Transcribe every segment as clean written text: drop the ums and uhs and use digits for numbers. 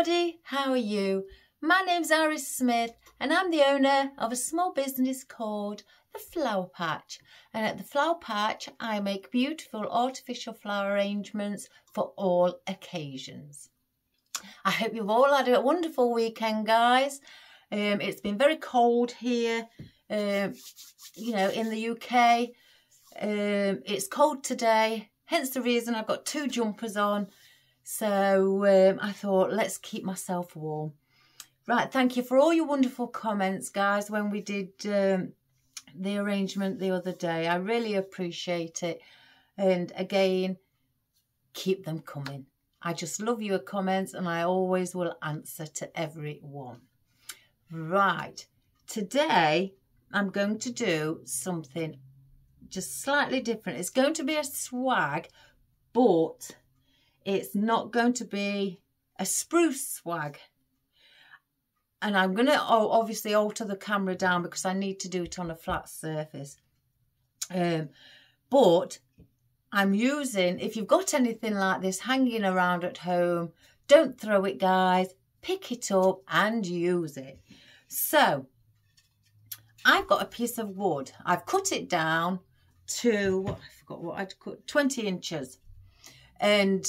everybody, how are you? My name's Iris Smith and I'm the owner of a small business called The Flower Patch. And at The Flower Patch I make beautiful artificial flower arrangements for all occasions. I hope you've all had a wonderful weekend, guys. It's been very cold here, you know, in the UK. It's cold today, hence the reason I've got two jumpers on. So I thought, let's keep myself warm. Right, thank you for all your wonderful comments, guys, when we did the arrangement the other day. I really appreciate it. And again, keep them coming. I just love your comments and I always will answer to everyone. Right, today I'm going to do something just slightly different. It's going to be a swag, but it's not going to be a spruce swag. And I'm going to obviously alter the camera down because I need to do it on a flat surface. But I'm using, if you've got anything like this hanging around at home, don't throw it, guys. Pick it up and use it. So I've got a piece of wood. I've cut it down to, I forgot what I'd cut, 20 inches. And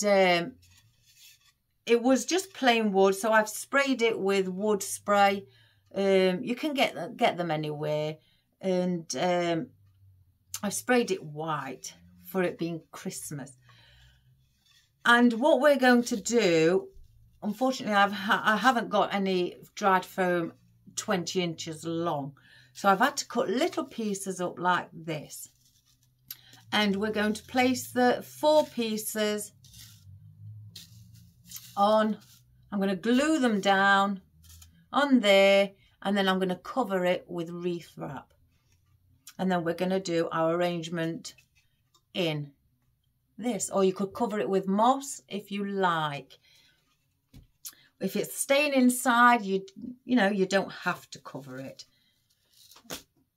it was just plain wood, so I've sprayed it with wood spray. You can get them anywhere. And I've sprayed it white for it being Christmas. And what we're going to do, unfortunately, I haven't got any dried foam 20 inches long. So I've had to cut little pieces up like this. And we're going to place the 4 pieces on. I'm going to glue them down on there, and then I'm going to cover it with wreath wrap. And then we're going to do our arrangement in this, or you could cover it with moss if you like. If it's staying inside, you know, you don't have to cover it.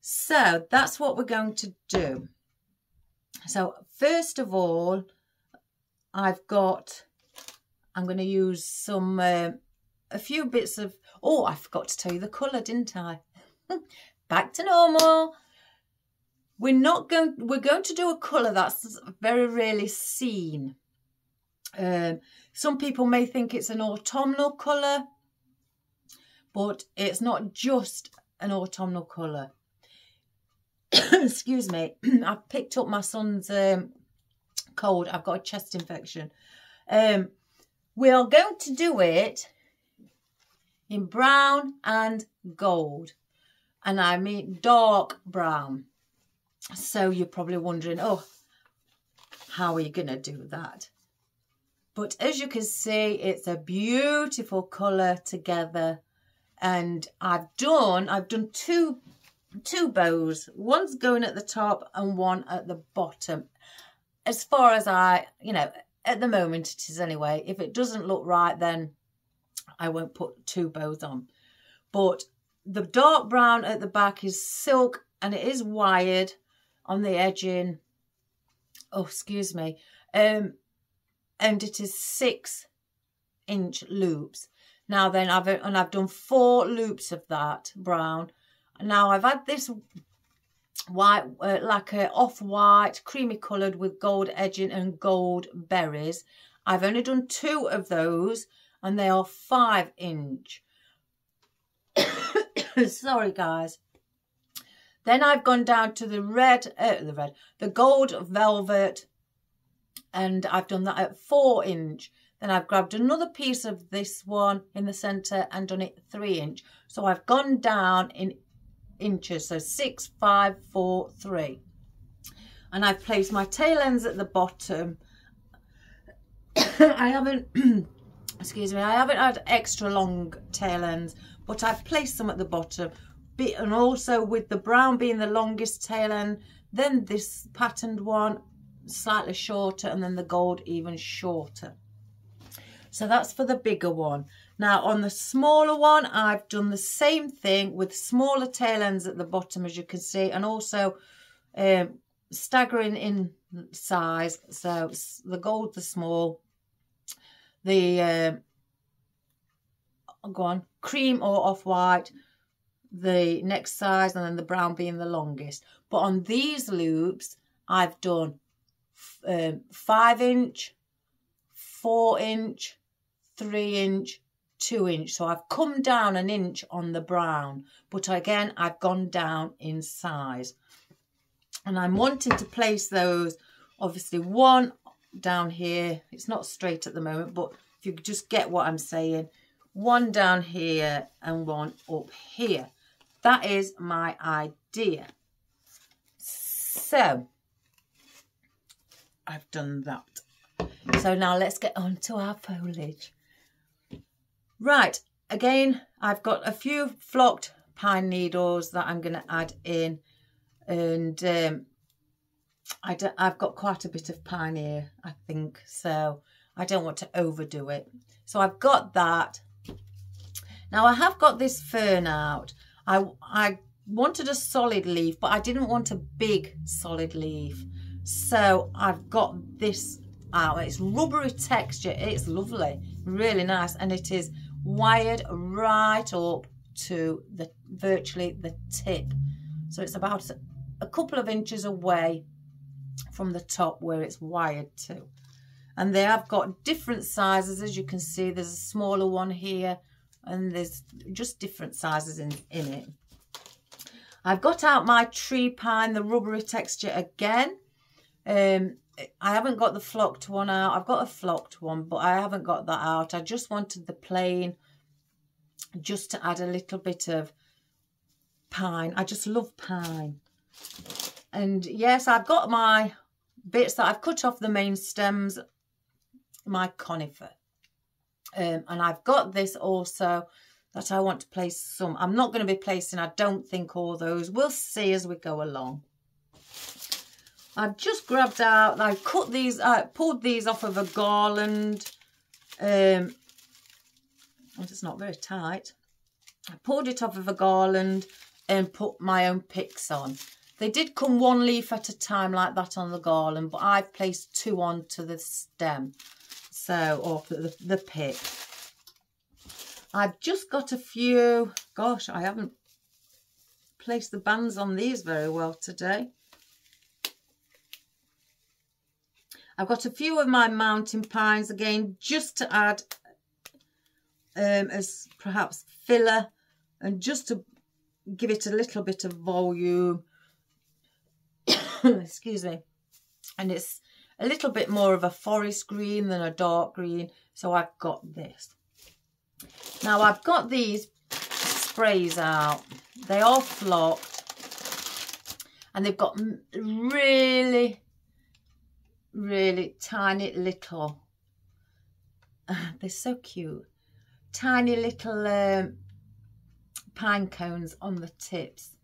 So that's what we're going to do. So first of all, I'm going to use some, a few bits of, oh, I forgot to tell you the colour, didn't I? Back to normal. We're going to do a colour that's very rarely seen. Some people may think it's an autumnal colour, but it's not just an autumnal colour. Excuse me, I picked up my son's cold. I've got a chest infection. We are going to do it in brown and gold. And I mean dark brown. So you're probably wondering, oh, how are you going to do that? But as you can see, it's a beautiful colour together. And I've done two bows. One's going at the top and one at the bottom. As far as you know, at the moment it is anyway. If it doesn't look right, then I won't put 2 bows on. But the dark brown at the back is silk and it is wired on the edging. Oh, excuse me. And it is 6-inch loops. Now then, I've done 4 loops of that brown. Now I've had this white, like a off-white, creamy coloured with gold edging and gold berries. I've only done 2 of those and they are 5-inch. Sorry, guys. Then I've gone down to the gold velvet, and I've done that at 4-inch. Then I've grabbed another piece of this one in the centre and done it 3-inch. So I've gone down in inches, so 6, 5, 4, 3. And I've placed my tail ends at the bottom. I haven't, excuse me, I haven't had extra long tail ends, but I've placed them at the bottom. And also with the brown being the longest tail end, then this patterned one slightly shorter, and then the gold even shorter. So that's for the bigger one. Now on the smaller one, I've done the same thing with smaller tail ends at the bottom, as you can see, and also staggering in size. So the gold, the small, the go on, cream or off-white, the next size, and then the brown being the longest. But on these loops, I've done 5-inch, 4-inch, 3-inch, 2-inch. So I've come down an inch on the brown, but again, I've gone down in size. And I'm wanting to place those, obviously, one down here. It's not straight at the moment, but if you could just get what I'm saying, one down here and one up here. That is my idea. So I've done that. So now let's get on to our foliage. Right, again, I've got a few flocked pine needles that I'm going to add in. And I've got quite a bit of pine here, I think, so I don't want to overdo it. So I've got that. Now I have got this fern out. I wanted a solid leaf, but I didn't want a big solid leaf. So I've got this out. It's rubbery texture. It's lovely, really nice, and it is wired right up to virtually the tip. So it's about a couple of inches away from the top where it's wired to. And they have got different sizes, as you can see. There's a smaller one here, and there's just different sizes in it. I've got out my tree pine, the rubbery texture again. I haven't got the flocked one out. I've got a flocked one, but I haven't got that out. I just wanted the plain, just to add a little bit of pine. I just love pine. And yes, I've got my bits that I've cut off the main stems, my conifer. And I've got this also that I want to place some. I'm not going to be placing, I don't think, all those. We'll see as we go along. I've just grabbed out, I cut these, I pulled these off of a garland. It's not very tight. I pulled it off of a garland and put my own picks on. They did come one leaf at a time like that on the garland, but I've placed 2 onto the stem, so, or the pick. I've just got a few, gosh, I haven't placed the bands on these very well today. I've got a few of my mountain pines again, just to add as perhaps filler and just to give it a little bit of volume. Excuse me. And it's a little bit more of a forest green than a dark green, so I've got this. Now I've got these sprays out. They are flocked, and they've got really tiny little, they're so cute, tiny little pine cones on the tips,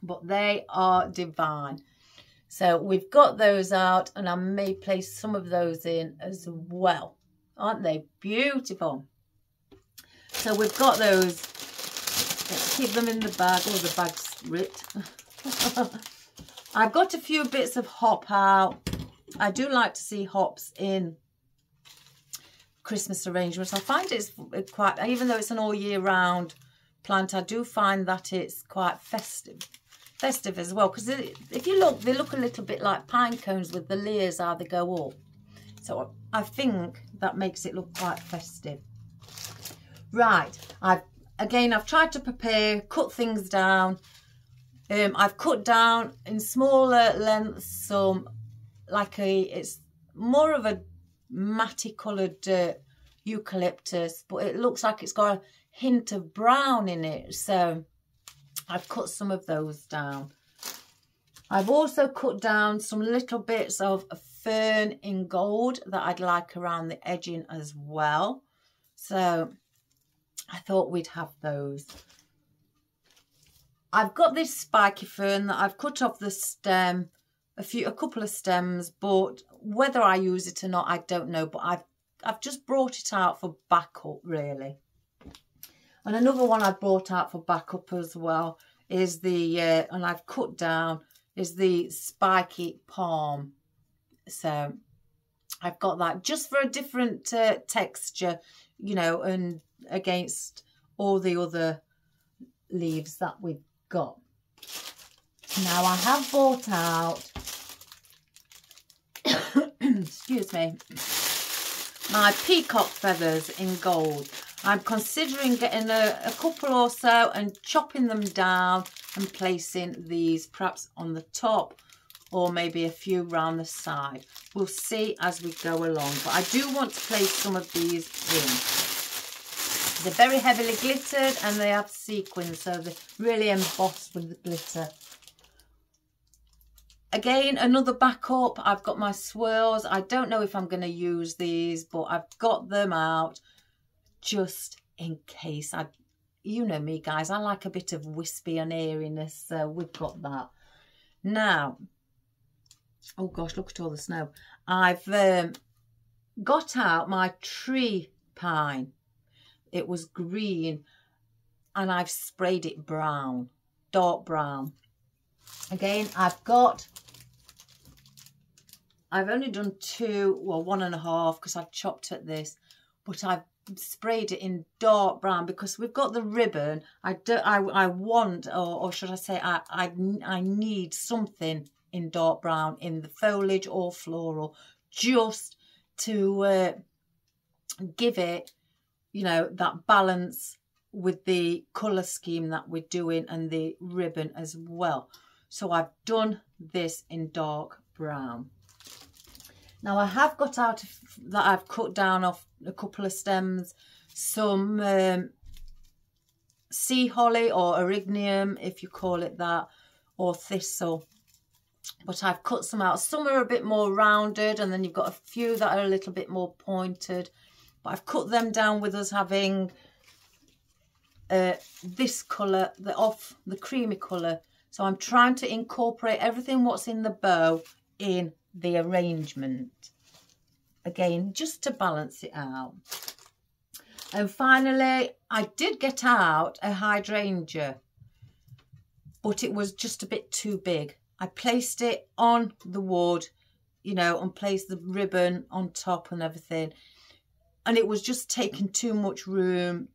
but they are divine. So we've got those out, and I may place some of those in as well. Aren't they beautiful? So we've got those. Let's keep them in the bag. Oh, the bag's ripped. I've got a few bits of hop out. I do like to see hops in Christmas arrangements. I find it's quite, even though it's an all year round plant, I do find that it's quite festive as well, because if you look, they look a little bit like pine cones with the layers how they go up. So I think that makes it look quite festive. Right, I've tried to prepare, cut things down. I've cut down in smaller lengths some, it's more of a matty coloured eucalyptus, but it looks like it's got a hint of brown in it, so I've cut some of those down. I've also cut down some little bits of fern in gold that I'd like around the edging as well, so I thought we'd have those. I've got this spiky fern that I've cut off the stem, a couple of stems, but whether I use it or not, I don't know. But I've just brought it out for backup, really. And another one I brought out for backup as well is the, and I've cut down, is the spiky palm. So I've got that just for a different texture, you know, and against all the other leaves that we've got. Now I have bought out, excuse me, my peacock feathers in gold. I'm considering getting a couple or so and chopping them down and placing these perhaps on the top or maybe a few round the side. We'll see as we go along, but I do want to place some of these in. They're very heavily glittered and they have sequins, so they're really embossed with the glitter. Again, another backup. I've got my swirls. I don't know if I'm going to use these, but I've got them out just in case. You know me, guys. I like a bit of wispy and airiness, so we've got that. Now, oh gosh, look at all the snow. I've got out my tree pine. It was green, and I've sprayed it brown, dark brown. Again, I've only done 2, well 1.5 because I've chopped at this, but I've sprayed it in dark brown because we've got the ribbon. I want, or should I say, I need something in dark brown in the foliage or floral, just to give it, you know, that balance with the colour scheme that we're doing and the ribbon as well. So I've done this in dark brown. Now I have got out that I've cut down off a couple of stems, some sea holly or erygnium, if you call it that, or thistle. But I've cut some out. Some are a bit more rounded, and then you've got a few that are a little bit more pointed. But I've cut them down with us having this colour, the creamy colour. So I'm trying to incorporate everything what's in the bow in the arrangement. Again, just to balance it out. And finally, I did get out a hydrangea, but it was just a bit too big. I placed it on the wood, you know, and placed the ribbon on top and everything. And it was just taking too much room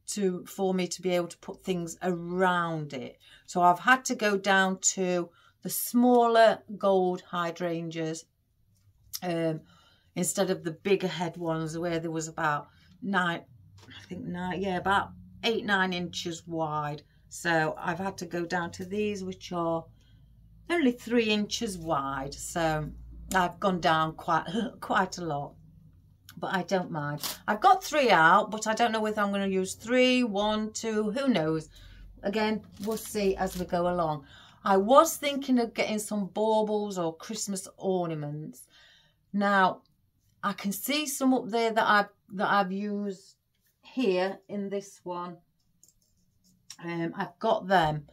for me to be able to put things around it. So I've had to go down to the smaller gold hydrangeas instead of the bigger head ones where there was about about 8-9 inches wide. So I've had to go down to these, which are only 3 inches wide. So I've gone down quite a lot. But I don't mind. I've got 3 out, but I don't know whether I'm going to use 3, 1, 2, who knows. Again, we'll see as we go along. I was thinking of getting some baubles or Christmas ornaments. Now, I can see some up there that I've used here in this one. I've got them.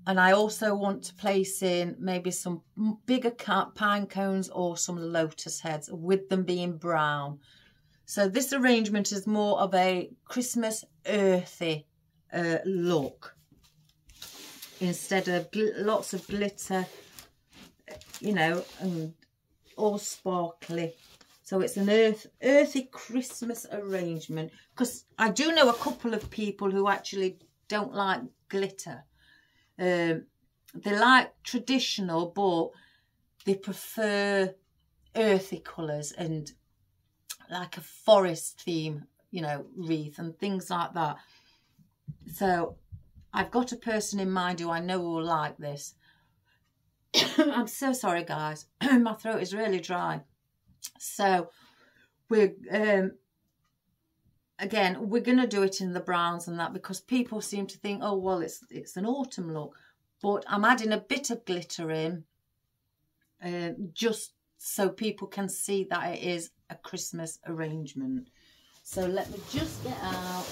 And I also want to place in maybe some bigger pine cones or some lotus heads, with them being brown. So this arrangement is more of a Christmas earthy look, instead of lots of glitter, you know, and all sparkly. So it's an earthy Christmas arrangement, because I do know a couple of people who actually don't like glitter. They like traditional, but they prefer earthy colours and like a forest theme, you know, wreath and things like that. So I've got a person in mind who I know will like this. I'm so sorry, guys. My throat is really dry. So we're again, we're going to do it in the browns and that, because people seem to think, oh, well, it's an autumn look. But I'm adding a bit of glitter in, just so people can see that it is a Christmas arrangement. So let me just get out.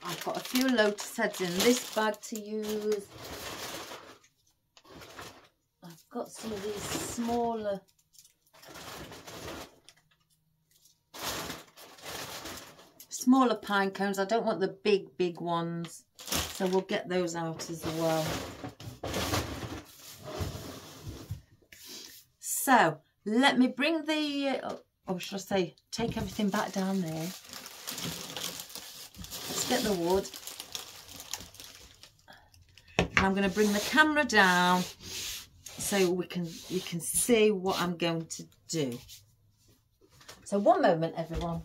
I've got a few lotus heads in this bag to use. I've got some of these smaller pine cones. I don't want the big ones, so we'll get those out as well. So let me bring the, or should I say, take everything back down there. Let's get the wood. And I'm going to bring the camera down so you can see what I'm going to do. So one moment, everyone.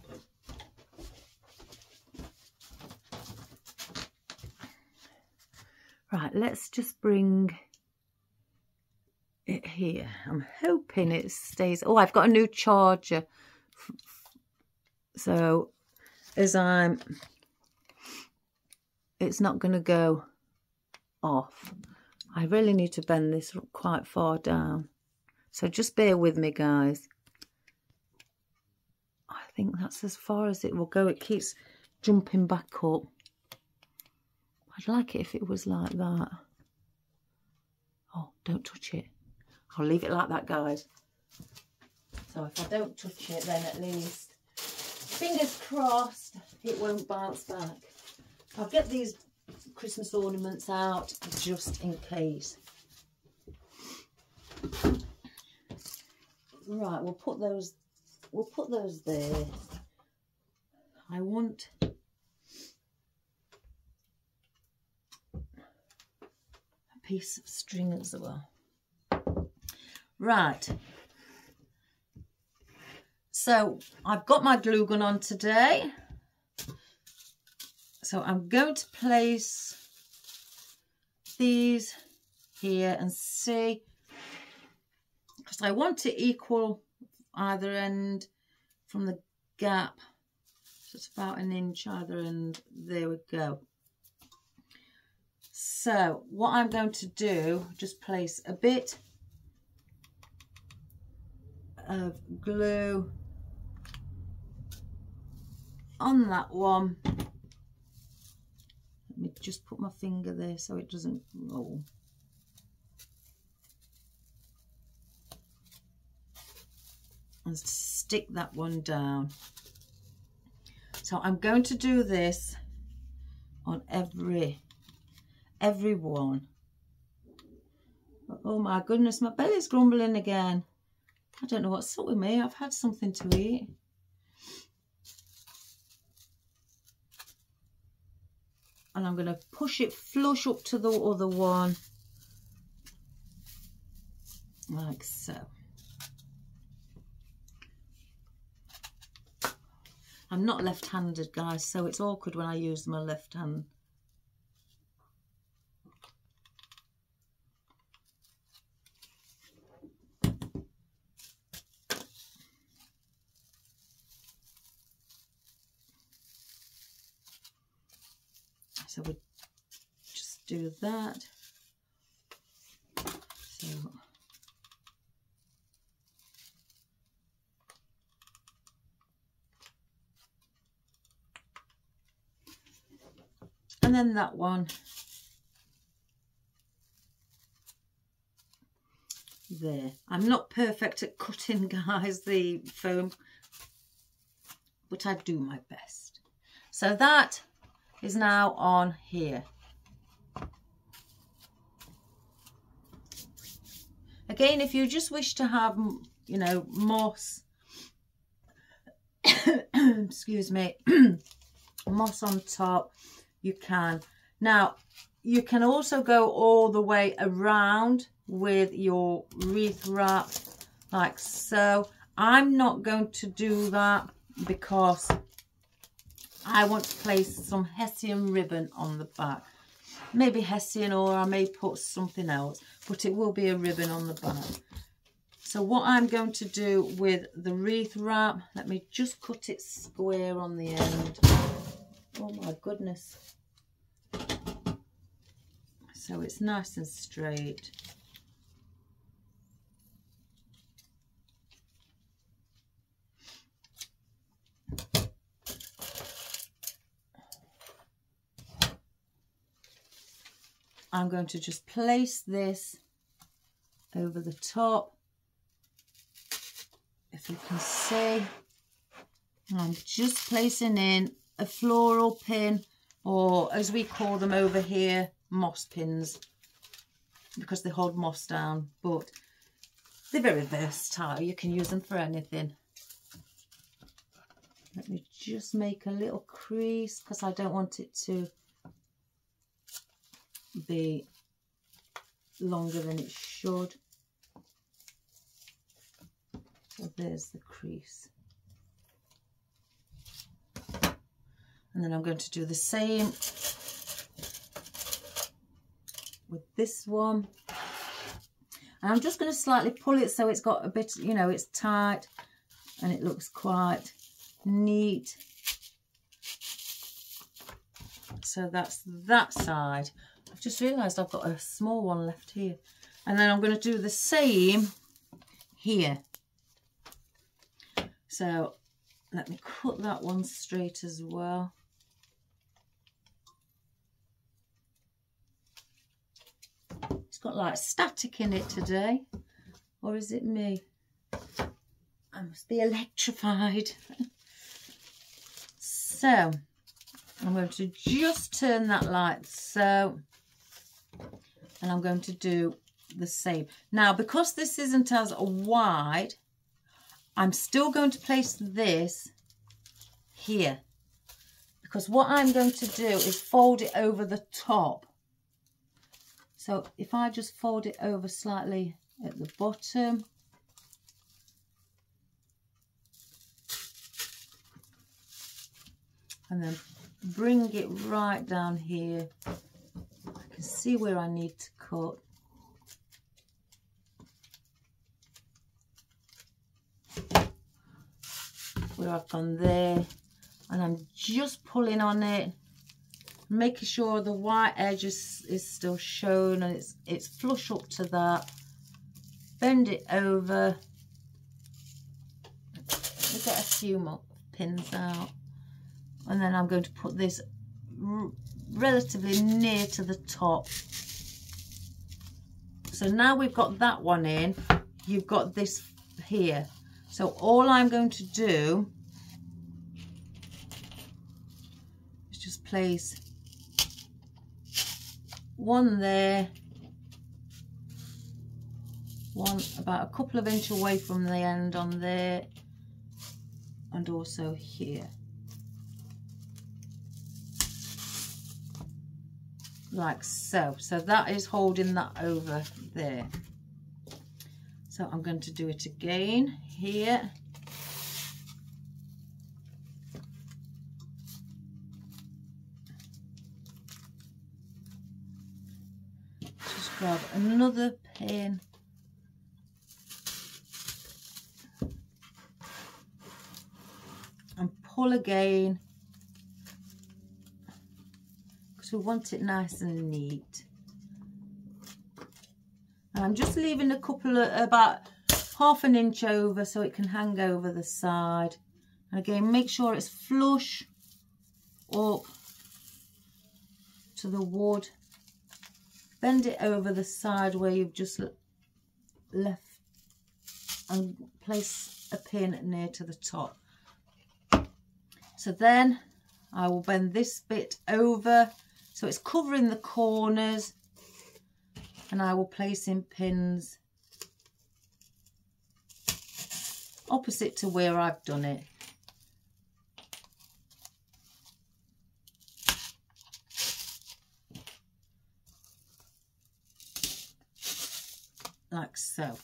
Right, let's just bring it here. I'm hoping it stays. Oh, I've got a new charger. So it's not going to go off. I really need to bend this quite far down. So just bear with me, guys. I think that's as far as it will go. It keeps jumping back up. I'd like it if it was like that. Oh, don't touch it. I'll leave it like that, guys. So if I don't touch it, then at least, fingers crossed, it won't bounce back. I'll get these Christmas ornaments out just in case. Right, we'll put those there. I want a piece of string as well. Right, so I've got my glue gun on today. So I'm going to place these here and see, because I want to equal either end from the gap. So it's about 1 inch either end. There we go. So what I'm going to do, just place a bit of glue on that one. Let me just put my finger there so it doesn't roll. And stick that one down. So I'm going to do this on every one. Oh my goodness, my belly's grumbling again. I don't know what's up with me. I've had something to eat. And I'm going to push it flush up to the other one, like so. I'm not left-handed, guys, so it's awkward when I use my left hand. So we just do that. So and then that one there. I'm not perfect at cutting, guys, the foam, but I do my best. So that is now on here. Again, if you just wish to have, you know, moss, excuse me, moss on top, you can. Now, you can also go all the way around with your wreath wrap, like so. I'm not going to do that because I want to place some Hessian ribbon on the back. Maybe Hessian, or I may put something else, but it will be a ribbon on the back. So what I'm going to do with the wreath wrap, let me just cut it square on the end. Oh my goodness. So it's nice and straight. I'm going to just place this over the top. If you can see, I'm just placing in a floral pin, or as we call them over here, moss pins, because they hold moss down. But They're very versatile. You can use them for anything. Let me just make a little crease because I don't want it to be longer than it should. So there's the crease. And then I'm going to do the same with this one. And I'm just going to slightly pull it so it's got a bit, you know, it's tight and it looks quite neat. So that's that side. I've just realised I've got a small one left here. And then I'm going to do the same here. So let me cut that one straight as well. It's got like static in it today. Or is it me? I must be electrified. So I'm going to just turn that like so. And I'm going to do the same. Now, because this isn't as wide, I'm still going to place this here. Because what I'm going to do is fold it over the top. So if I just fold it over slightly at the bottom. And then bring it right down here. I can see where I need to cut. Where I've gone there. And I'm just pulling on it, making sure the white edge is still shown and it's flush up to that. Bend it over. Let me get a few more pins out. And then I'm going to put this relatively near to the top. So now we've got that one in, you've got this here. So all I'm going to do is just place one there, one about a couple of inches away from the end on there, and also here. Like so. So that is holding that over there. So I'm going to do it again here. Just grab another pin. And pull again. We want it nice and neat. And I'm just leaving a couple of about half an inch over so it can hang over the side. And again, make sure it's flush up to the wood. Bend it over the side where you've just left and place a pin near to the top. So then I will bend this bit over so it's covering the corners, and I will place in pins opposite to where I've done it. Like so.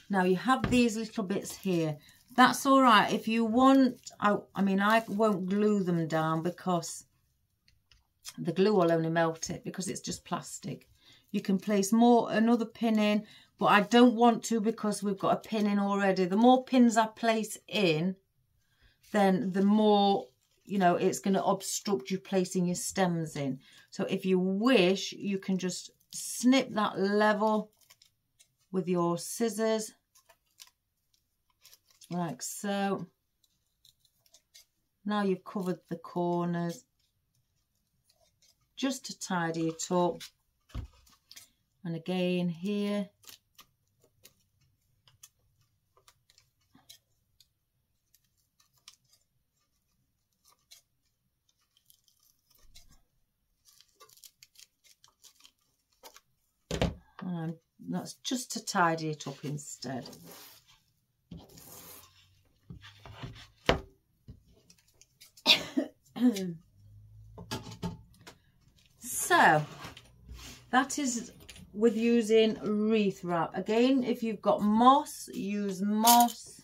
Now you have these little bits here. That's all right if you want. I mean, I won't glue them down because the glue will only melt it because it's just plastic. You can place another pin in, but I don't want to because we've got a pin in already. The more pins I place in, then the more, you know, it's going to obstruct you placing your stems in. So if you wish, you can just snip that level with your scissors, like so. Now you've covered the corners, just to tidy it up. And again here. And I'm not That's just to tidy it up instead. So that is with using wreath wrap. Again, if you've got moss, use moss.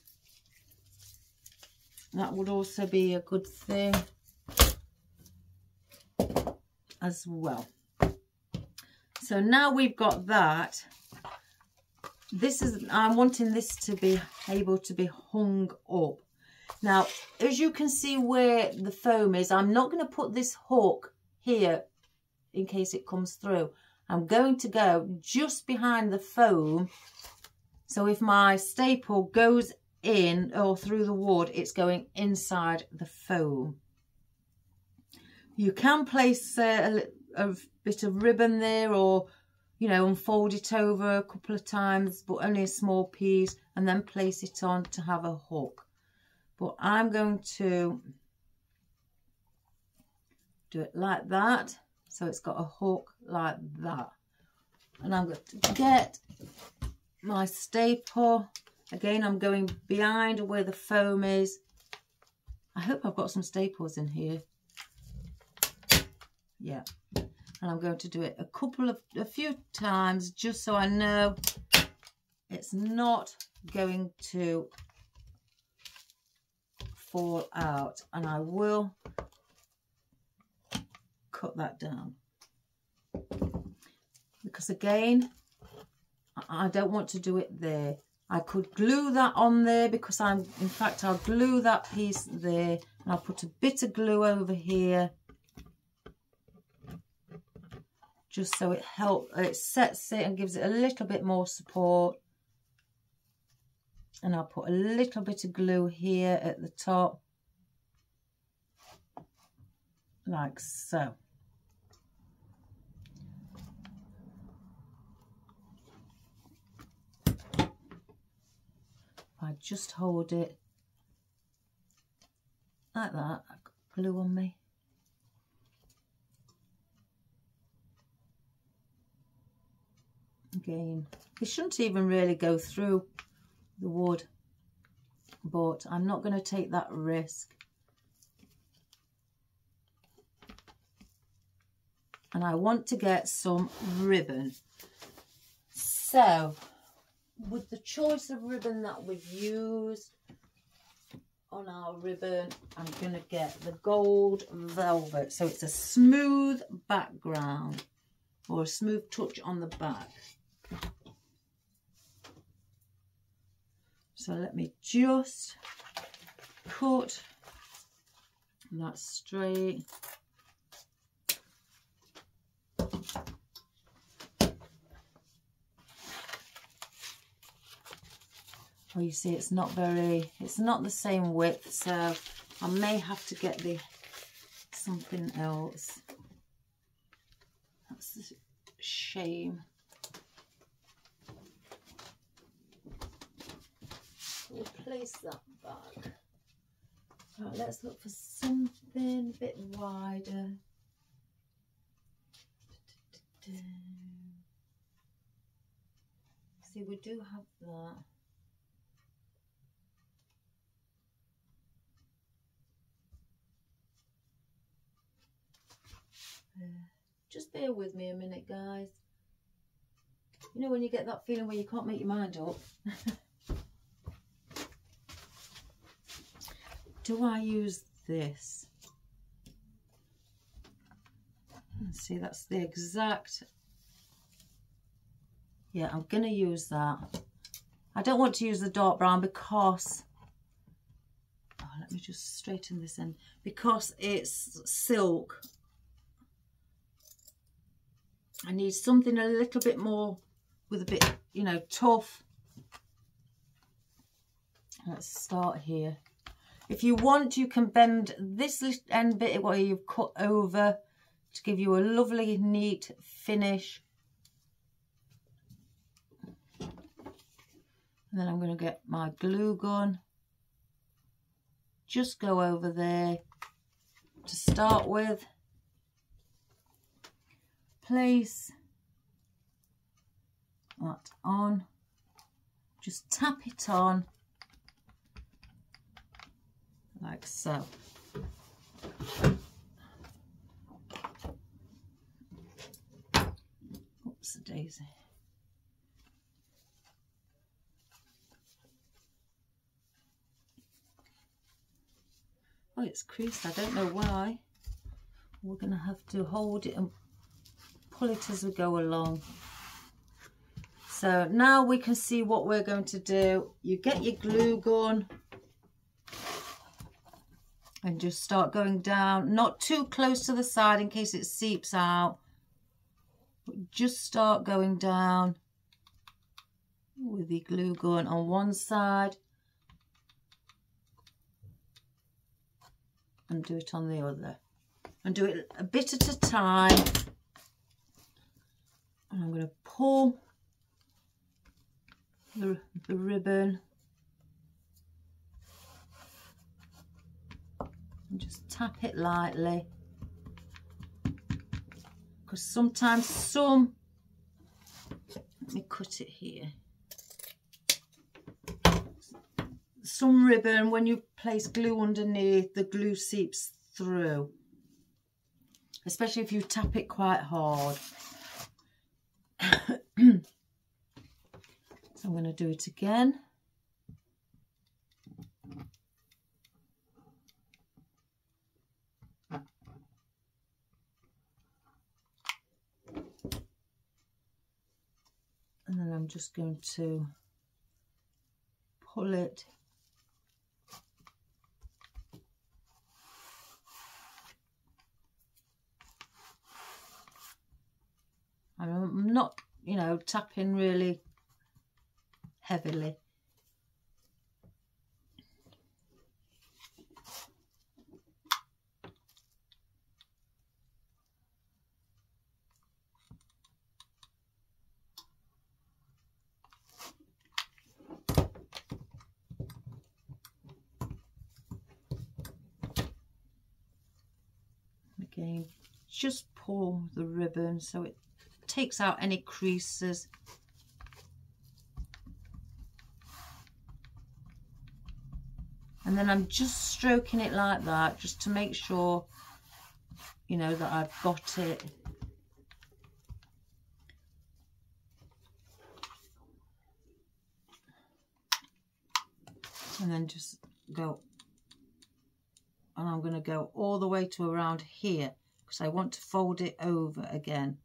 That would also be a good thing as well. So now we've got that. I'm wanting this to be able to be hung up. Now, as you can see where the foam is, I'm not going to put this hook here in case it comes through. I'm going to go just behind the foam. So if my staple goes in or through the wood, it's going inside the foam. You can place a bit of ribbon there, or, you know, unfold it over a couple of times, but only a small piece, and then place it on to have a hook. But I'm going to do it like that. So it's got a hook like that. And I'm going to get my staple. Again, I'm going behind where the foam is. I hope I've got some staples in here. Yeah. And I'm going to do it a few times just so I know it's not going to fall out. And I will cut that down, because again, I don't want to do it there. I could glue that on there, because in fact I'll glue that piece there, and I'll put a bit of glue over here just so it sets it and gives it a little bit more support. And I'll put a little bit of glue here at the top, like so. I just hold it like that. I've got glue on me. Again, it shouldn't even really go through the wood, but I'm not going to take that risk. And I want to get some ribbon. So, with the choice of ribbon that we've used on our ribbon, I'm going to get the gold velvet. So it's a smooth background, or a smooth touch on the back. So let me just cut that straight. Well, you see, it's not the same width, so I may have to get something else. That's a shame. We'll place that back. Right, let's look for something a bit wider. See, we do have that. Just bear with me a minute, guys. You know when you get that feeling where you can't make your mind up? Do I use this? See, that's the exact... Yeah, I'm going to use that. I don't want to use the dark brown because... Oh, let me just straighten this in. Because it's silk. I need something a little bit more with a bit, you know, tough. Let's start here. If you want, you can bend this end bit where you've cut over to give you a lovely, neat finish. And then I'm going to get my glue gun. Just go over there to start with. Place that on. Just tap it on like so. Oops, a daisy. Oh, it's creased. I don't know why. We're going to have to hold it and pull it as we go along. So now we can see what we're going to do. You get your glue gun and just start going down. Not too close to the side in case it seeps out. But just start going down with your glue gun on one side. And do it on the other. And do it a bit at a time. And I'm going to pull the ribbon. And just tap it lightly. Because sometimes let me cut it here. Some ribbon, when you place glue underneath, the glue seeps through. Especially if you tap it quite hard. So I'm going to do it again. And then I'm just going to pull it . I'm not, you know, tapping really heavily. Again, just pull the ribbon so it takes out any creases. And then I'm just stroking it like that, just to make sure, you know, that I've got it. And then just go, and I'm going to go all the way to around here, because I want to fold it over again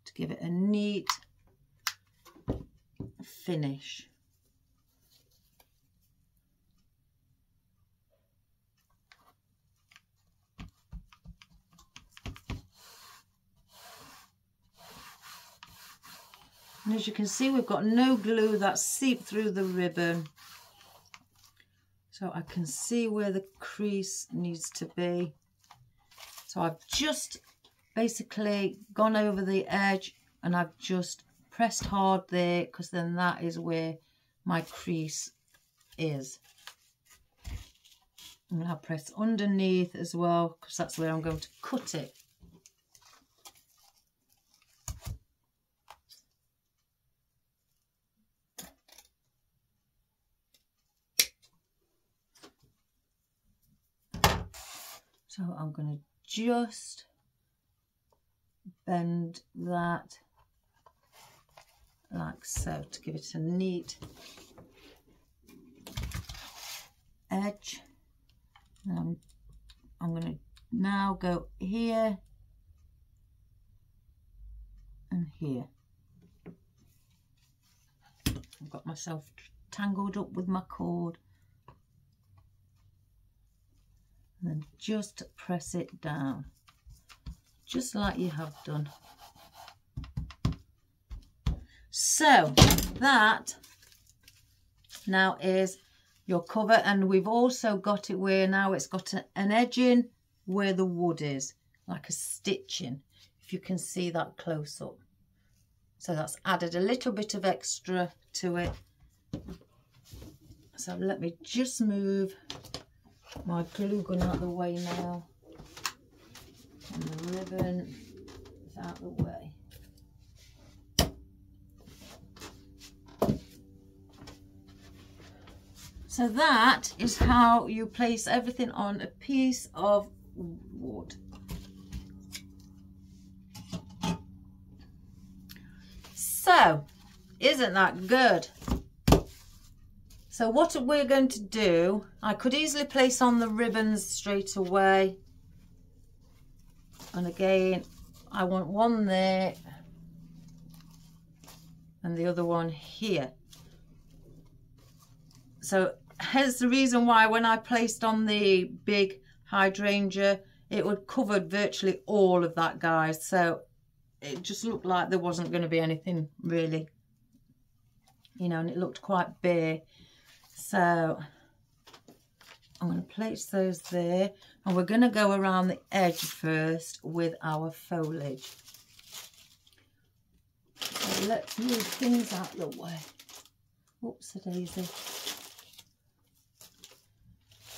to give it a neat finish. And as you can see, we've got no glue that's seeped through the ribbon. So I can see where the crease needs to be. So I've just basically gone over the edge and I've just pressed hard there, because then that is where my crease is. And I'll press underneath as well, because that's where I'm going to cut it. So I'm going to just bend that like so to give it a neat edge. And I'm going to now go here and here. I've got myself tangled up with my cord. And then just press it down, just like you have done. So that now is your cover, and we've also got it where now it's got an edging where the wood is, like a stitching, if you can see that close up. So that's added a little bit of extra to it. So let me just move my glue gun out of the way now, and the ribbon is out of the way. So that is how you place everything on a piece of wood. So, isn't that good? So what we're going to do, I could easily place on the ribbons straight away. And again, I want one there and the other one here. So here's the reason why when I placed on the big hydrangea, it would cover virtually all of that, guys. So it just looked like there wasn't going to be anything really, you know, and it looked quite bare. So I'm going to place those there, and we're going to go around the edge first with our foliage. So let's move things out of the way. Whoops, a daisy.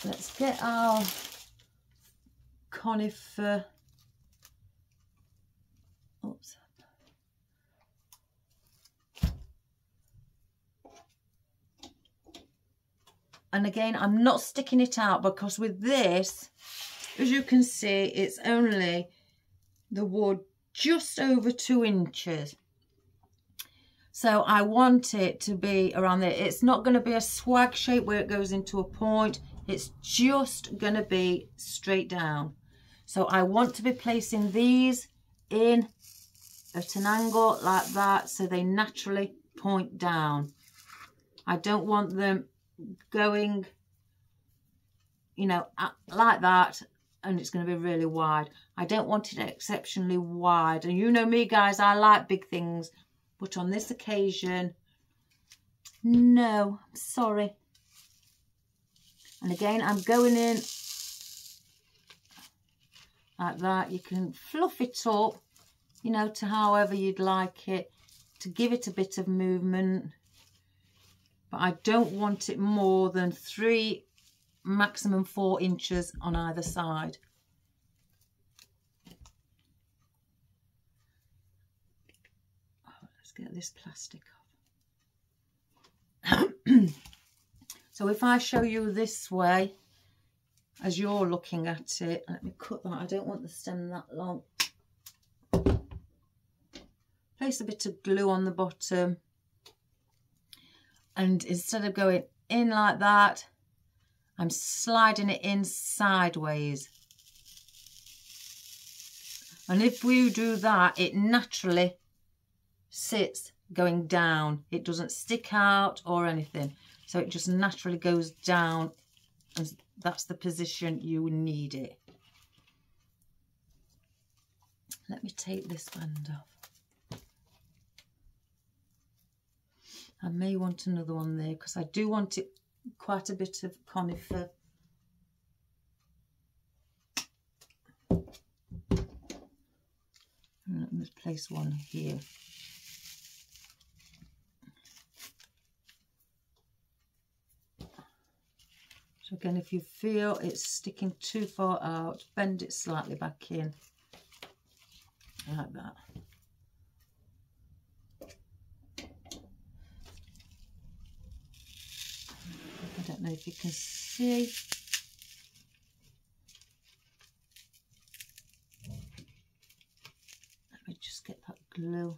Let's get our conifer. Oops. And again, I'm not sticking it out because with this, as you can see, it's only the wood just over 2 inches. So I want it to be around there. It's not going to be a swag shape where it goes into a point. It's just going to be straight down. So I want to be placing these in at an angle like that so they naturally point down. I don't want them going, you know, like that and it's going to be really wide. I don't want it exceptionally wide. And you know me, guys, I like big things. But on this occasion, no, I'm sorry. And again, I'm going in like that. You can fluff it up, you know, to however you'd like it, to give it a bit of movement. But I don't want it more than 3, maximum 4 inches on either side. Oh, let's get this plastic off. So if I show you this way, as you're looking at it, let me cut that. I don't want the stem that long. Place a bit of glue on the bottom. And instead of going in like that, I'm sliding it in sideways. And if we do that, it naturally sits going down. It doesn't stick out or anything. So it just naturally goes down, and that's the position you need it. Let me take this band off. I may want another one there because I do want it quite a bit of conifer. And let me place one here. So again, if you feel it's sticking too far out, bend it slightly back in, like that. I don't know if you can see. Let me just get that glue.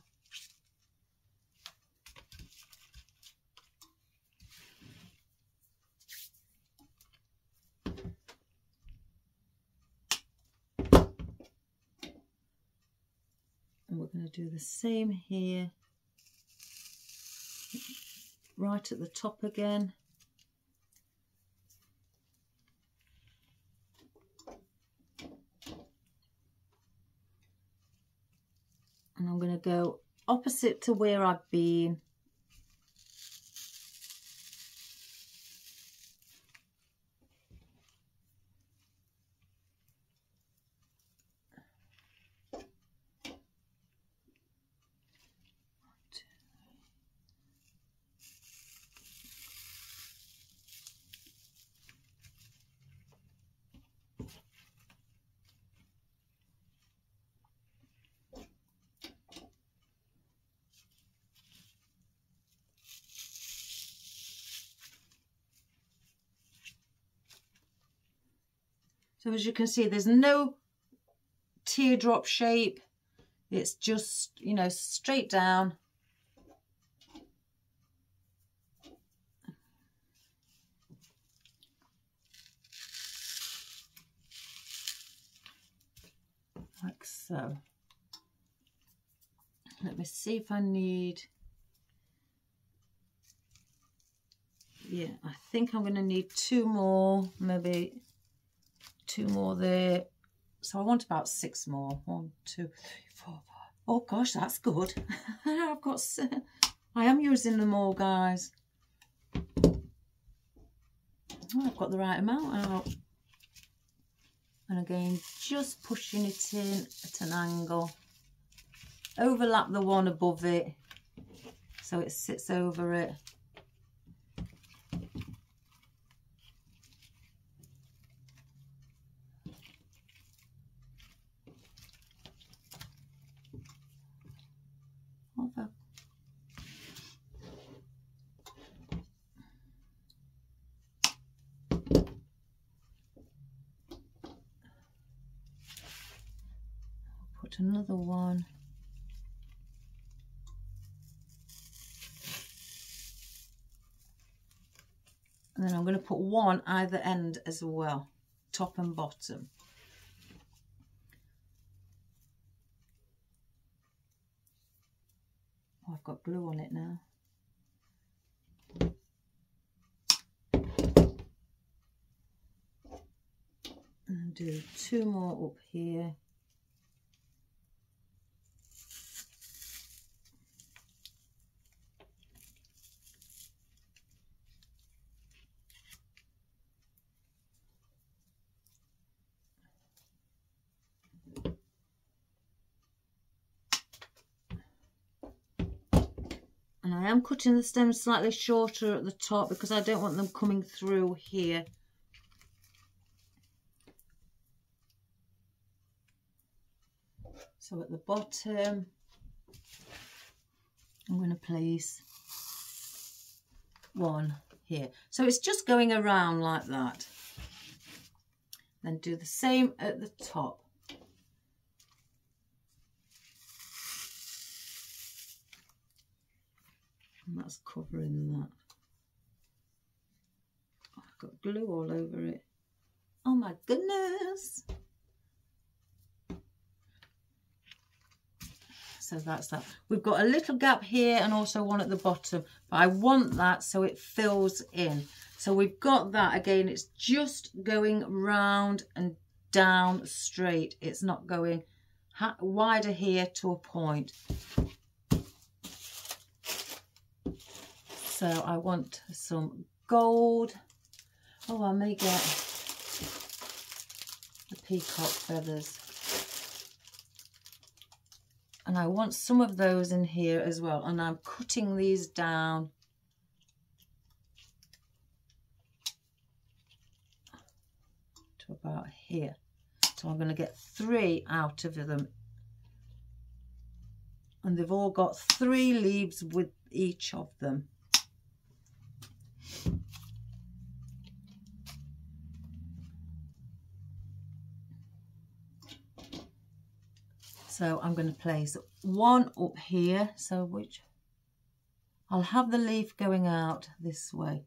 And we're going to do the same here, right at the top again. And I'm going to go opposite to where I've been. So as you can see, there's no teardrop shape. It's just, you know, straight down. Like so. Let me see if I need, yeah, I think I'm going to need 2 more, maybe 2 more there. So I want about 6 more. 1, 2, 3, 4, 5. Oh gosh, that's good. I've got, I am using them all, guys. Oh, I've got the right amount out. And again, just pushing it in at an angle. Overlap the one above it so it sits over it. Over. Put another one. And then I'm going to put one either end as well, top and bottom. Oh, I've got glue on it now. And do 2 more up here. And I am cutting the stems slightly shorter at the top because I don't want them coming through here. So at the bottom, I'm going to place one here. So it's just going around like that. Then do the same at the top. And that's covering that. Oh, I've got glue all over it. Oh my goodness. So that's that. We've got a little gap here and also one at the bottom, but I want that so it fills in. So we've got that. Again, it's just going round and down straight. It's not going wider here to a point. So I want some gold. Oh, I may get the peacock feathers. And I want some of those in here as well. And I'm cutting these down. To about here. So I'm going to get 3 out of them. And they've all got 3 leaves with each of them. So I'm going to place one up here, so which I'll have the leaf going out this way,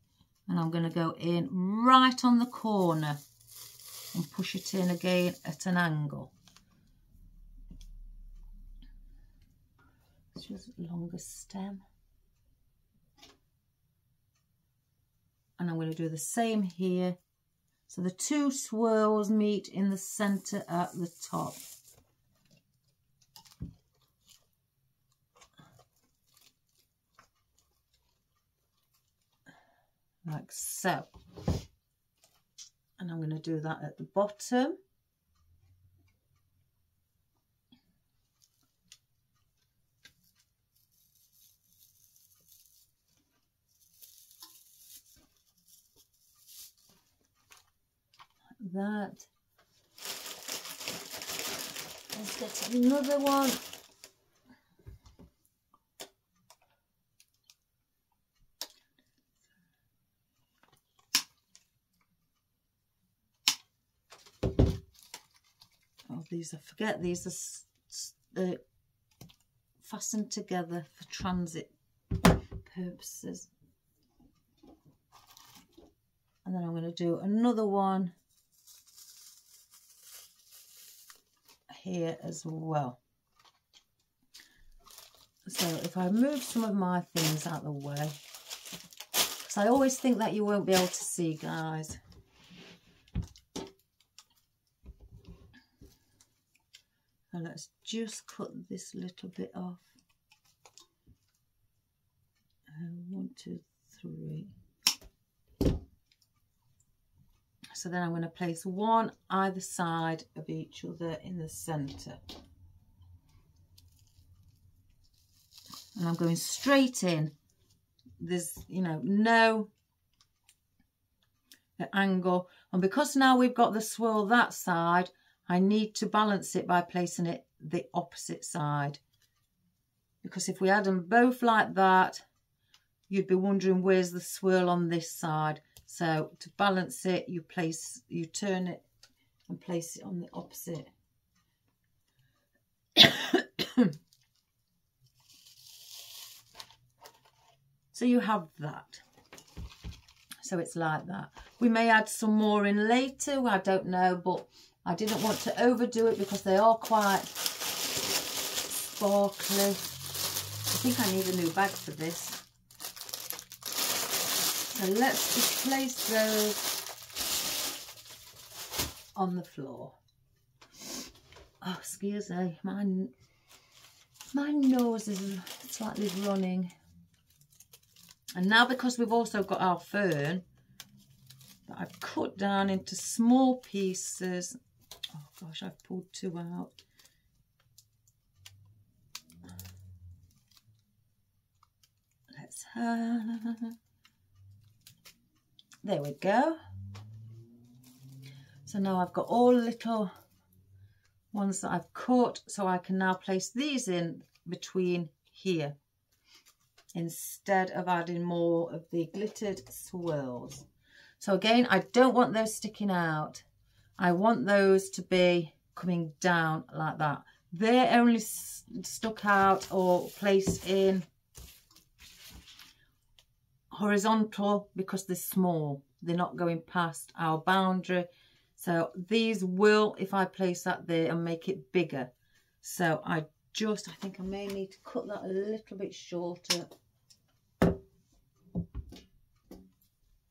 and I'm going to go in right on the corner and push it in again at an angle. It's just a longer stem. And I'm going to do the same here. So the 2 swirls meet in the centre at the top. Like so. And I'm going to do that at the bottom. Like that. Let's get another one. these, I forget, these are fastened together for transit purposes. And then I'm going to do another one here as well. So if I move some of my things out of the way, because I always think that you won't be able to see, guys. So let's just cut this little bit off. 1, 2, 3. So then I'm going to place one either side of each other in the centre. And I'm going straight in. There's, you know, no angle. And because now we've got the swirl that side, I need to balance it by placing it the opposite side. Because if we had them both like that, you'd be wondering where's the swirl on this side. So to balance it, you turn it and place it on the opposite. So you have that. So it's like that. We may add some more in later, I don't know, but I didn't want to overdo it because they are quite sparkly. I think I need a new bag for this. So let's just place those on the floor. Oh, excuse me, my nose is slightly running. And now because we've also got our fern that I've cut down into small pieces. Oh gosh, I've pulled 2 out. Let's there we go. So now I've got all little ones that I've cut, so I can now place these in between here instead of adding more of the glittered swirls. So again, I don't want those sticking out. I want those to be coming down like that. They're only stuck out or placed in horizontal because they're small. They're not going past our boundary. So these will, if I place that there and make it bigger. So I think I may need to cut that a little bit shorter.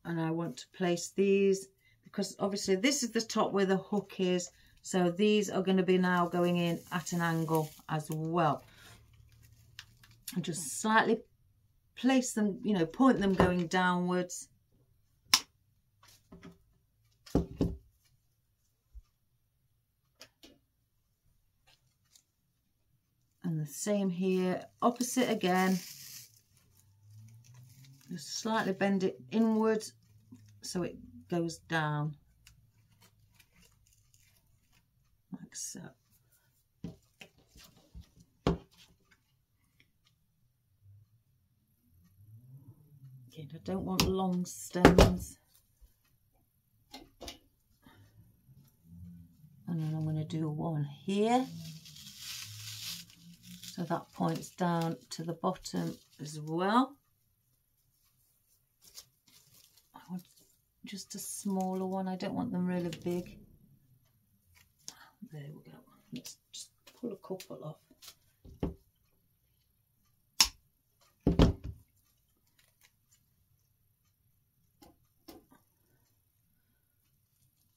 And I want to place these because obviously this is the top where the hook is. So these are going to be now going in at an angle as well. And just slightly place them, you know, point them going downwards. And the same here, opposite again. Just slightly bend it inwards so it goes down. Like so. Again, I don't want long stems. And then I'm going to do one here. So that points down to the bottom as well. I want just a smaller one. I don't want them really big. There we go. Let's just pull a couple off.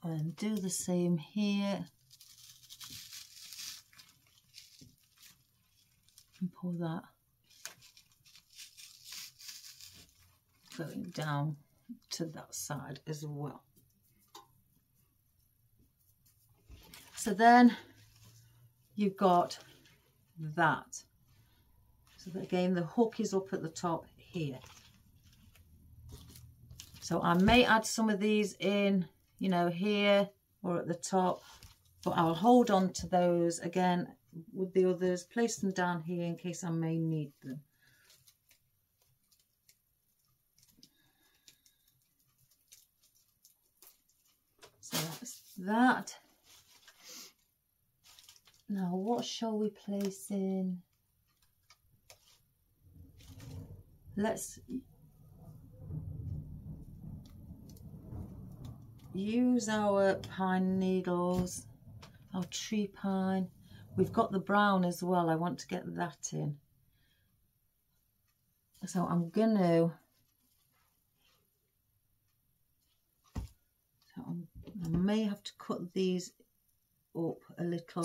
And do the same here. And pull that going down to that side as well. So then you've got that. So again, the hook is up at the top here. So I may add some of these in, you know, here or at the top, but I'll hold on to those again with the others, place them down here in case I may need them. So that's that. Now, what shall we place in? Let's use our pine needles, our tree pine. We've got the brown as well. I want to get that in. So I'm going to... I may have to cut these up a little.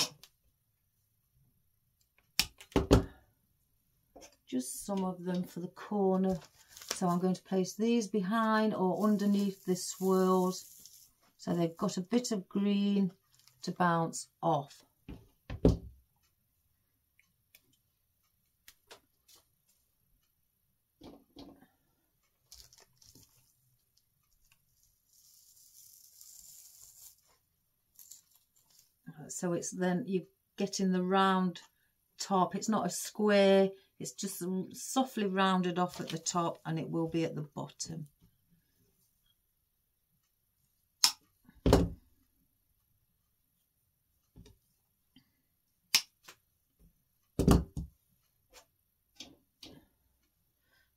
Just some of them for the corner. So I'm going to place these behind or underneath the swirls, so they've got a bit of green to bounce off. So it's then you're getting the round top. It's not a square, it's just softly rounded off at the top, and it will be at the bottom.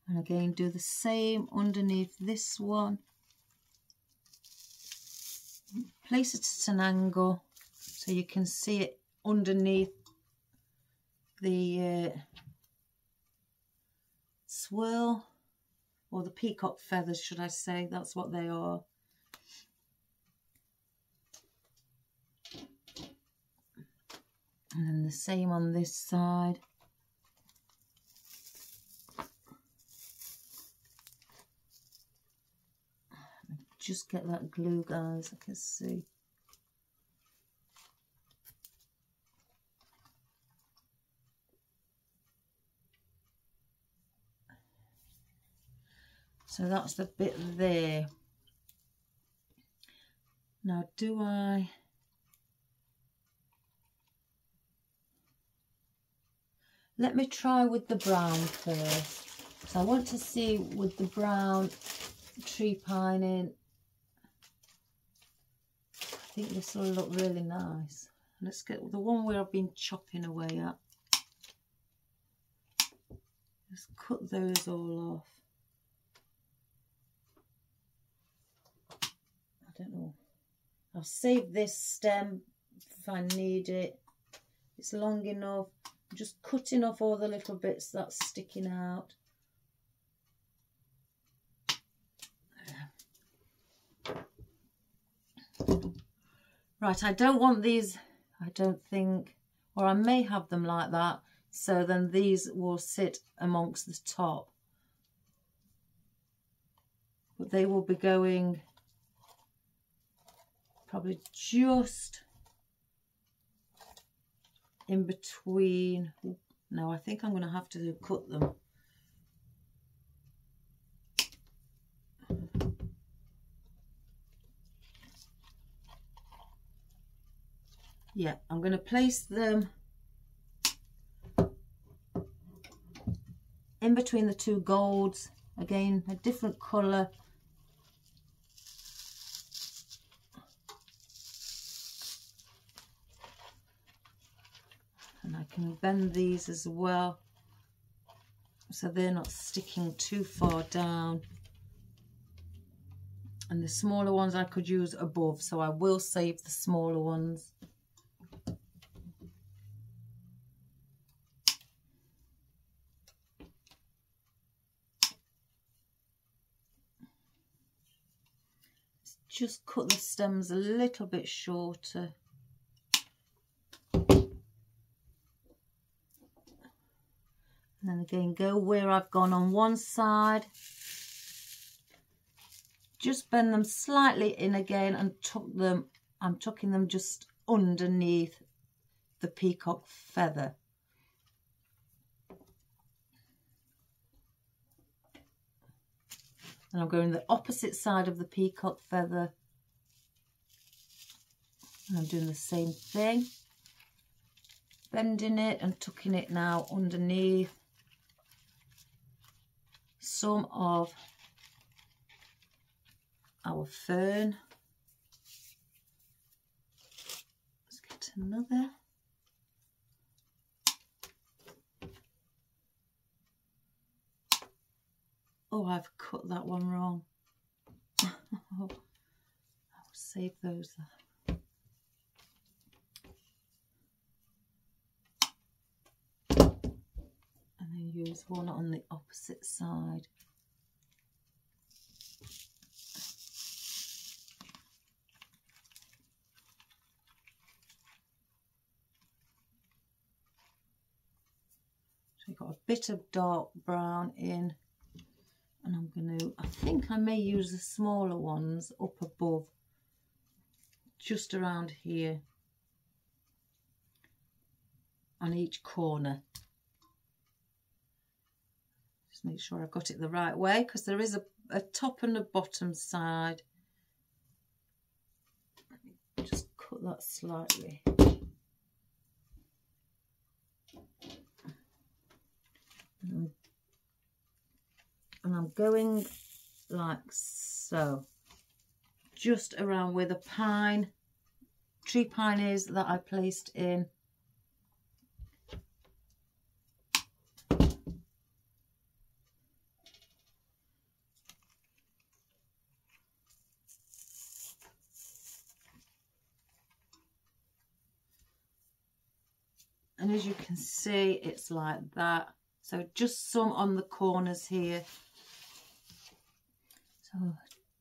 And again, do the same underneath this one. Place it at an angle so you can see it underneath the swirl, or the peacock feathers, should I say. That's what they are. And then the same on this side. Just get that glue, guys, I can see. So that's the bit there. Now, do I... Let me try with the brown first. So I want to see with the brown tree pine in. I think this will look really nice. Let's get the one where I've been chopping away at. Just cut those all off. I don't know. I'll save this stem if I need it. It's long enough. I'm just cutting off all the little bits that's sticking out. Right, I don't want these, I don't think, or I may have them like that, so then these will sit amongst the top. But they will be going probably just in between. No, I think I'm going to have to cut them. Yeah, I'm going to place them in between the two golds. Again, a different colour. And I can bend these as well, so they're not sticking too far down. And the smaller ones I could use above, so I will save the smaller ones. Just cut the stems a little bit shorter. And then again, go where I've gone on one side. Just bend them slightly in again and tuck them. I'm tucking them just underneath the peacock feather. And I'm going the opposite side of the peacock feather. And I'm doing the same thing. Bending it and tucking it now underneath some of our fern. Let's get another. Oh, I've cut that one wrong. I'll save those. And then use one on the opposite side. So we've got a bit of dark brown in, and I'm going to, I think I may use the smaller ones up above, just around here, on each corner. Just make sure I've got it the right way, because there is a top and a bottom side. Just cut that slightly. And I'm going like so, just around where the tree pine is that I placed in. And as you can see, it's like that. So just some on the corners here. So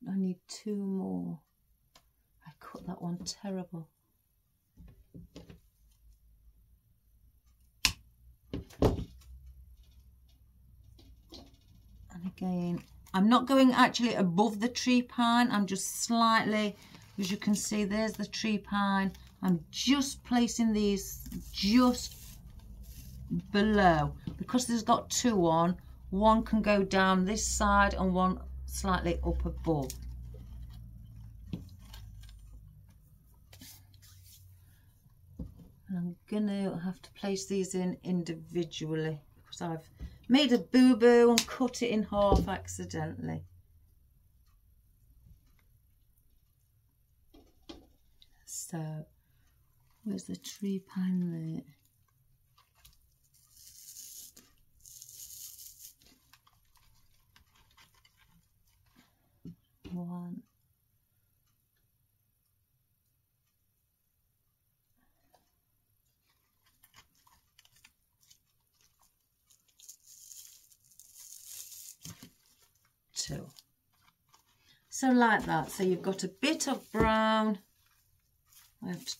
I need 2 more. I cut that one terrible. And again, I'm not going actually above the tree pine. I'm just slightly, as you can see, there's the tree pine. I'm just placing these just below, because there's got 2 on. One can go down this side and one slightly up above. And I'm gonna have to place these in individually, because I've made a boo-boo and cut it in half accidentally. So where's the tree pine there? One. Two. So like that. So you've got a bit of brown. That's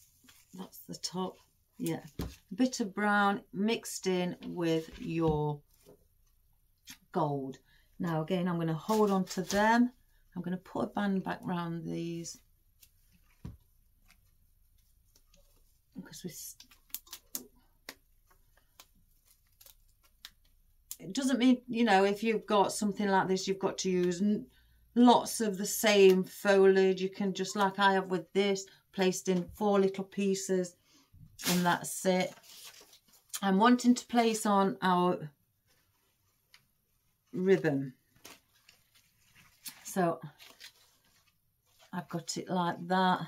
the top. Yeah. A bit of brown mixed in with your gold. Now again, I'm going to hold on to them. I'm going to put a band back round these, because it doesn't mean, you know, if you've got something like this, you've got to use lots of the same foliage. You can just, like I have with this, placed in 4 little pieces, and that's it. I'm wanting to place on our ribbon. So I've got it like that.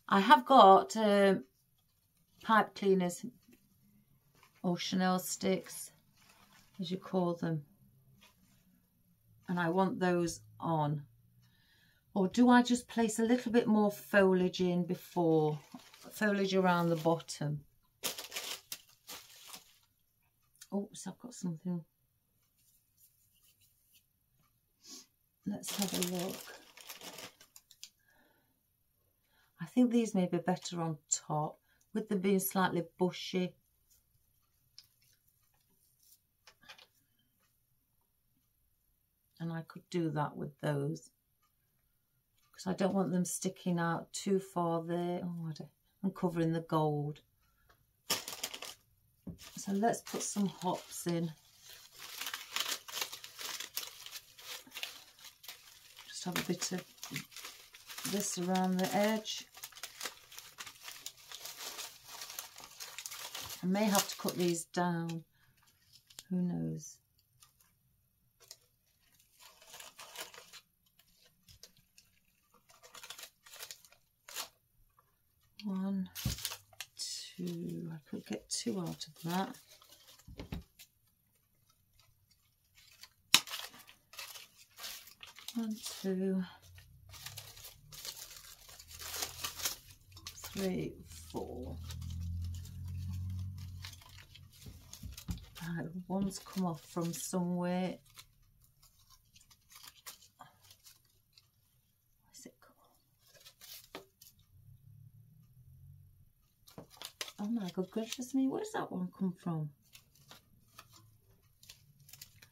I have got pipe cleaners, or Chanel sticks, as you call them, and I want those on. Or do I just place a little bit more foliage in before, foliage around the bottom? Oops, I've got something. Let's have a look. I think these may be better on top, with them being slightly bushy. And I could do that with those, because I don't want them sticking out too far there. Oh, I'm covering the gold. So let's put some hops in. Just have a bit of this around the edge. I may have to cut these down, who knows. One, two, I could get 2 out of that. 1, 2, 3, 4. Right, one's come off from somewhere. Where's it come off? Oh my God, gracious me, where's that one come from?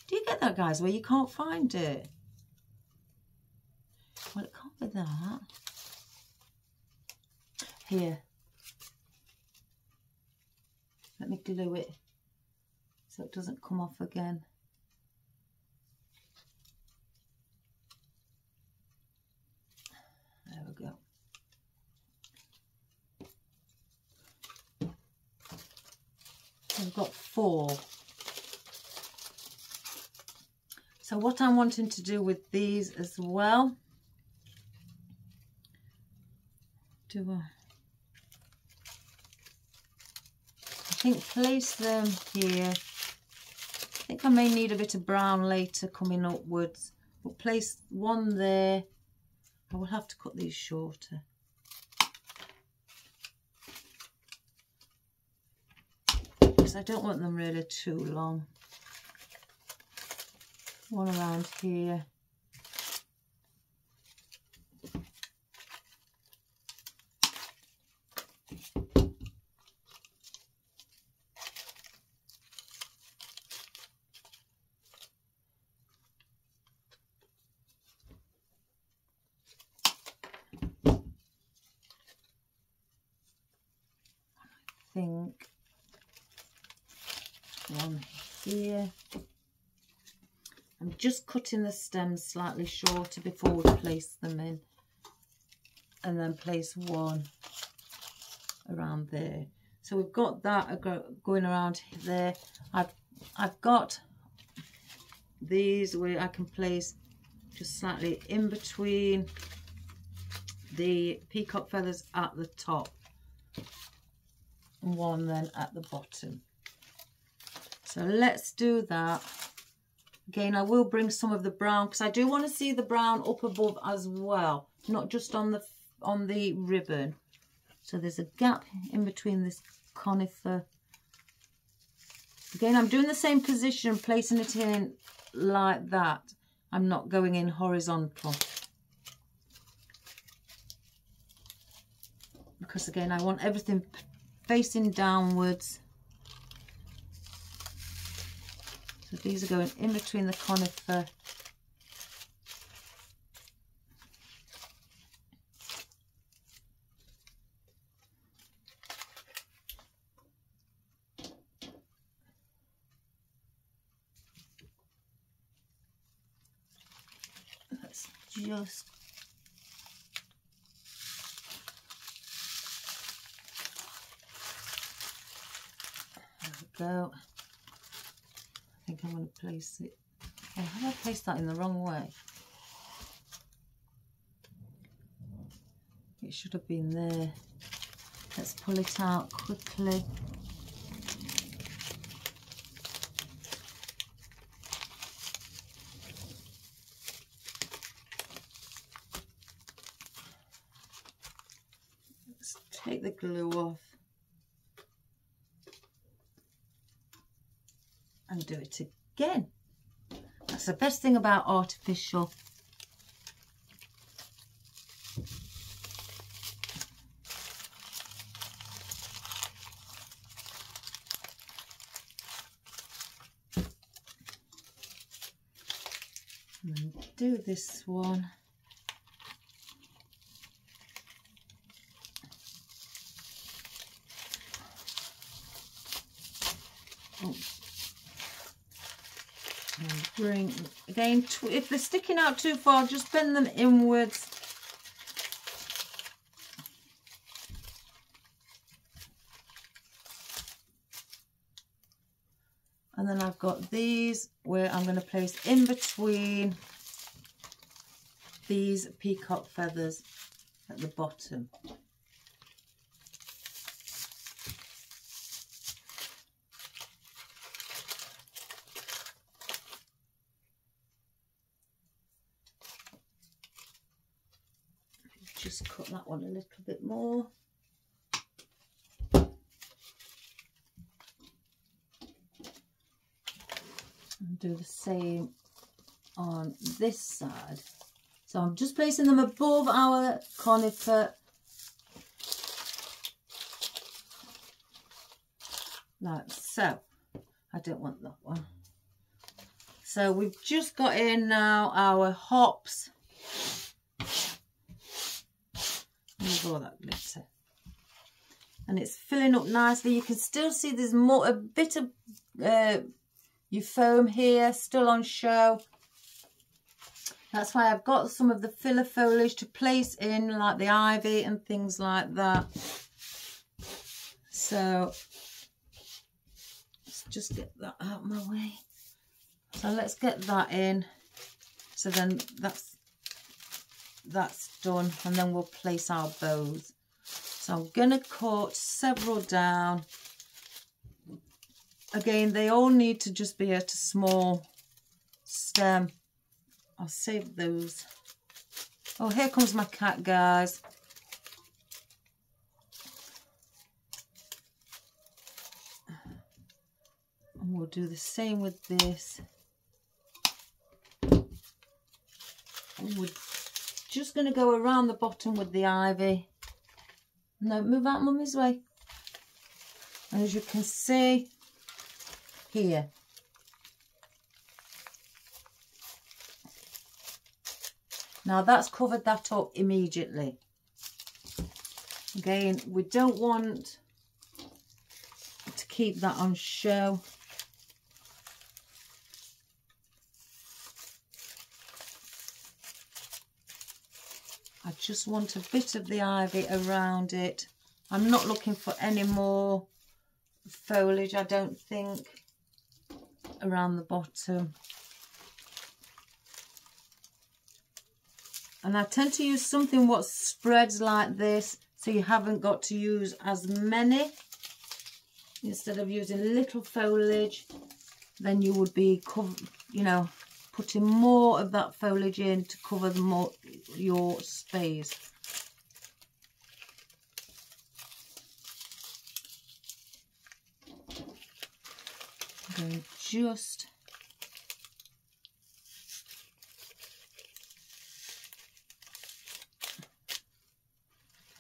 Do you get that, guys, where you can't find it? Well, it can't be that. Here. Let me glue it so it doesn't come off again. There we go. I've got 4. So what I'm wanting to do with these as well, I think place them here. I think I may need a bit of brown later coming upwards, but place one there. I will have to cut these shorter. Because I don't want them really too long. One around here. I think one here. I'm just cutting the stems slightly shorter before we place them in, and then place one around there. So we've got that going around there. I've got these where I can place just slightly in between the peacock feathers at the top, and one then at the bottom. So let's do that. Again, I will bring some of the brown because I do want to see the brown up above as well, not just on the ribbon. So there's a gap in between this conifer. Again, I'm doing the same position, placing it in like that. I'm not going in horizontal. Because again, I want everything facing downwards. So these are going in between the conifer. Let's just there we go. I think I'm going to place it. Oh, how did I place that in the wrong way? It should have been there. Let's pull it out quickly. Let's take the glue off. And do it again. That's the best thing about artificial. And then do this one. Oh. And bring again, if they're sticking out too far, just bend them inwards. And then I've got these where I'm going to place in between these peacock feathers at the bottom. just cut that one a little bit more. And do the same on this side. So I'm just placing them above our conifer, like so. I don't want that one. So we've just got in now our hops. Move all that glitter. And it's filling up nicely. You can still see there's more, a bit of your foam here still on show. That's why I've got some of the filler foliage to place in, like the ivy and things like that. So let's just get that out of my way. So let's get that in. So then that's done, and then we'll place our bows. So I'm going to cut several down. Again, they all need to just be at a small stem. I'll save those. Oh, here comes my cat, guys. And we'll do the same with this. And we're just going to go around the bottom with the ivy. No, move out Mummy's way. And as you can see here, now that's covered that up immediately. Again, we don't want to keep that on show. I just want a bit of the ivy around it. I'm not looking for any more foliage, I don't think, around the bottom. And I tend to use something what spreads like this, so you haven't got to use as many. Instead of using little foliage, then you would be, you know, putting more of that foliage in to cover your space. I'm going just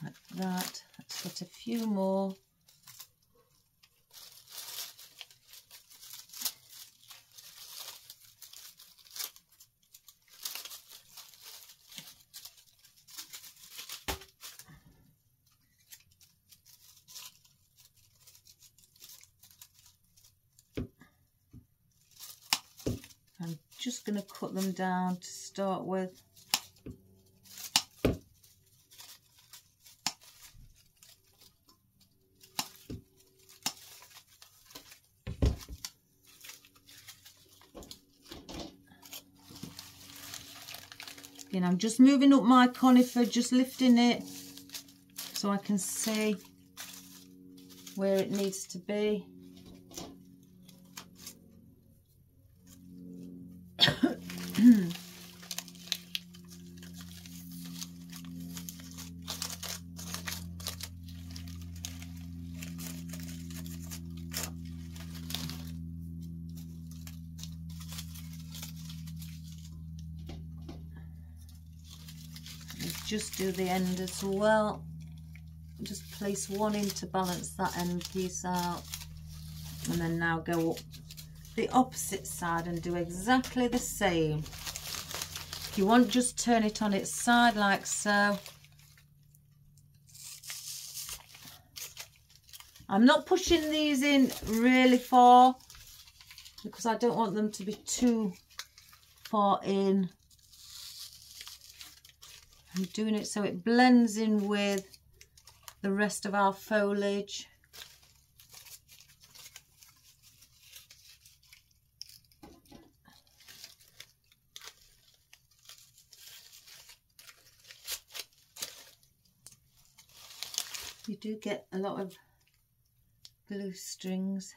like that. Let's get a few more. I'm just going to cut them down to start with. Again, I'm just moving up my conifer, just lifting it so I can see where it needs to be. Just do the end as well. Just place one in to balance that end piece out, and then now go up the opposite side and do exactly the same. If you want, just turn it on its side like so. I'm not pushing these in really far because I don't want them to be too far in. I'm doing it so it blends in with the rest of our foliage. You do get a lot of glue strings.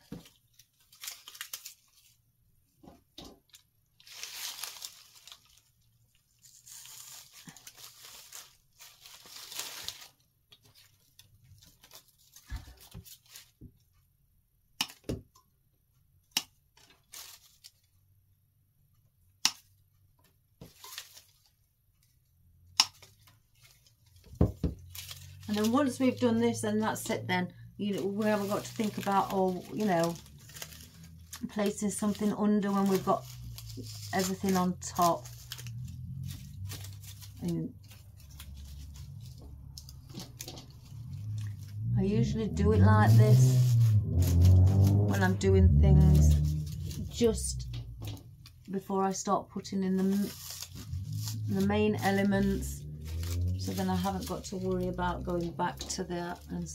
And then once we've done this, then that's it then. You know, we haven't got to think about, or, you know, placing something under when we've got everything on top. And I usually do it like this when I'm doing things just before I start putting in the main elements, so then I haven't got to worry about going back to that. And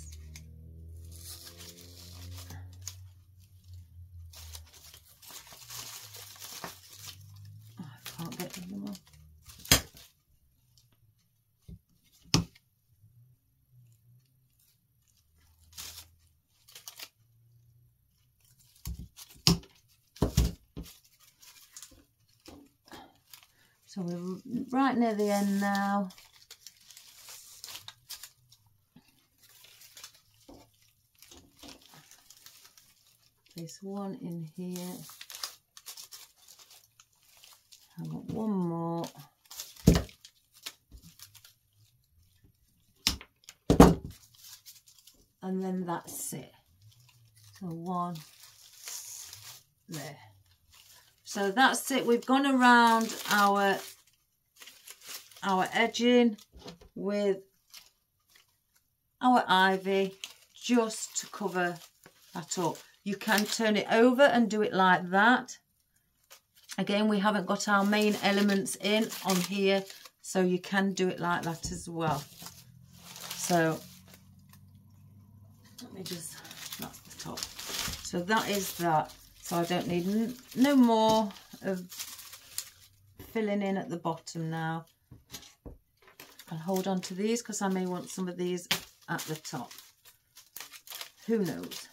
oh, I can't get them all. So we're right near the end now. Place one in here. I've got one more. And then that's it. So one there. So that's it. We've gone around our edging with our ivy just to cover that up. You can turn it over and do it like that. Again, we haven't got our main elements in on here, so you can do it like that as well. So let me just, that's the top. So that is that. So I don't need no more of filling in at the bottom now. I'll hold on to these because I may want some of these at the top. Who knows?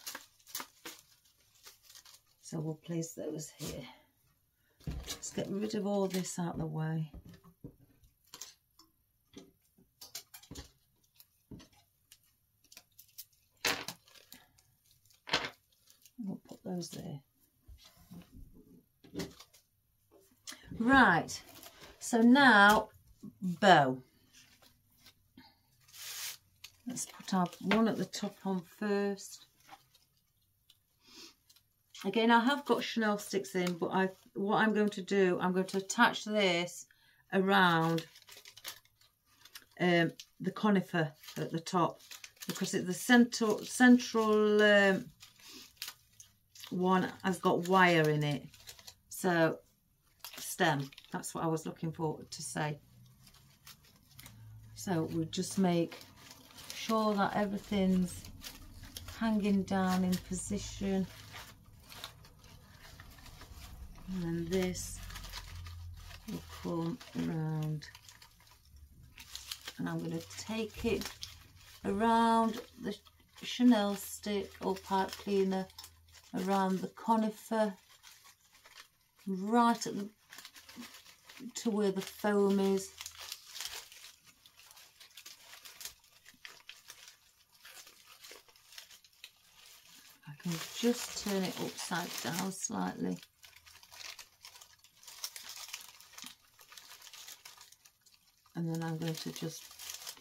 So we'll place those here. Let's get rid of all this out of the way. We'll put those there. Right, so now bow. Let's put our one at the top on first. Again, I have got Chanel sticks in, but what I'm going to do, I'm going to attach this around the conifer at the top, because the central one has got wire in it. So stem, that's what I was looking for to say. So we'll just make sure that everything's hanging down in position. And then this will come around, and I'm going to take it around the Chanel stick or pipe cleaner, around the conifer, right at the to where the foam is. I can just turn it upside down slightly. And then I'm going to just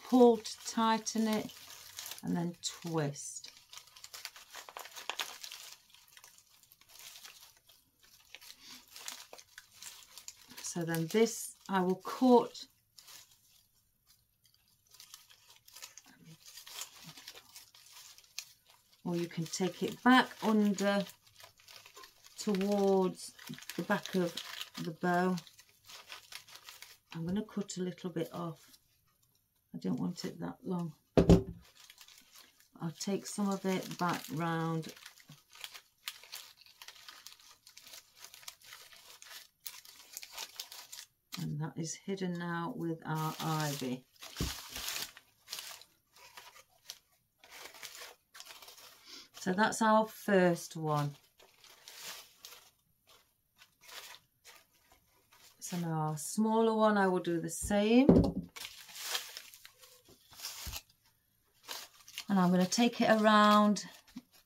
pull to tighten it and then twist. So then this I will cut or you can take it back under towards the back of the bow. I'm going to cut a little bit off. I don't want it that long. I'll take some of it back round. And that is hidden now with our ivy. So that's our first one. So now our smaller one, I will do the same. And I'm going to take it around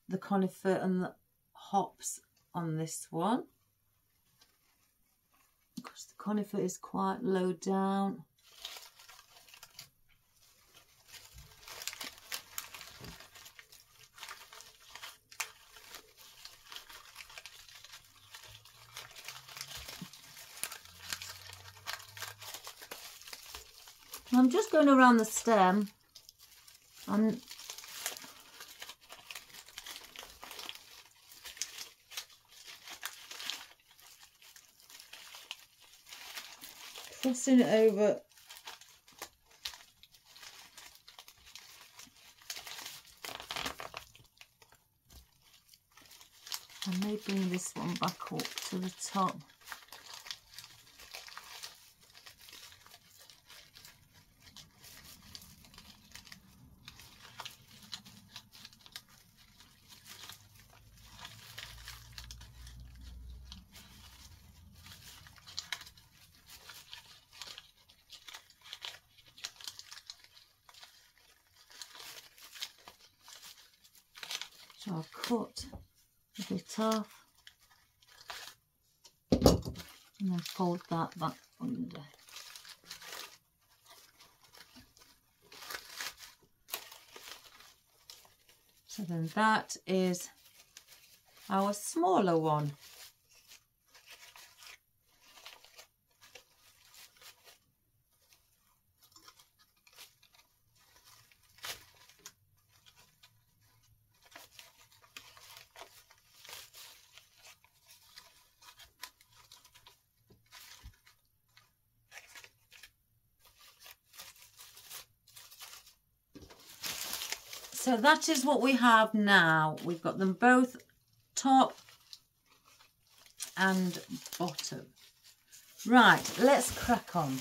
the conifer and the hops on this one, because the conifer is quite low down. I'm just going around the stem and crossing it over. I may bring this one back up to the top. So I'll cut a bit off and then fold that back under. So then that is our smaller one. So that is what we have now. We've got them both top and bottom. Right, let's crack on.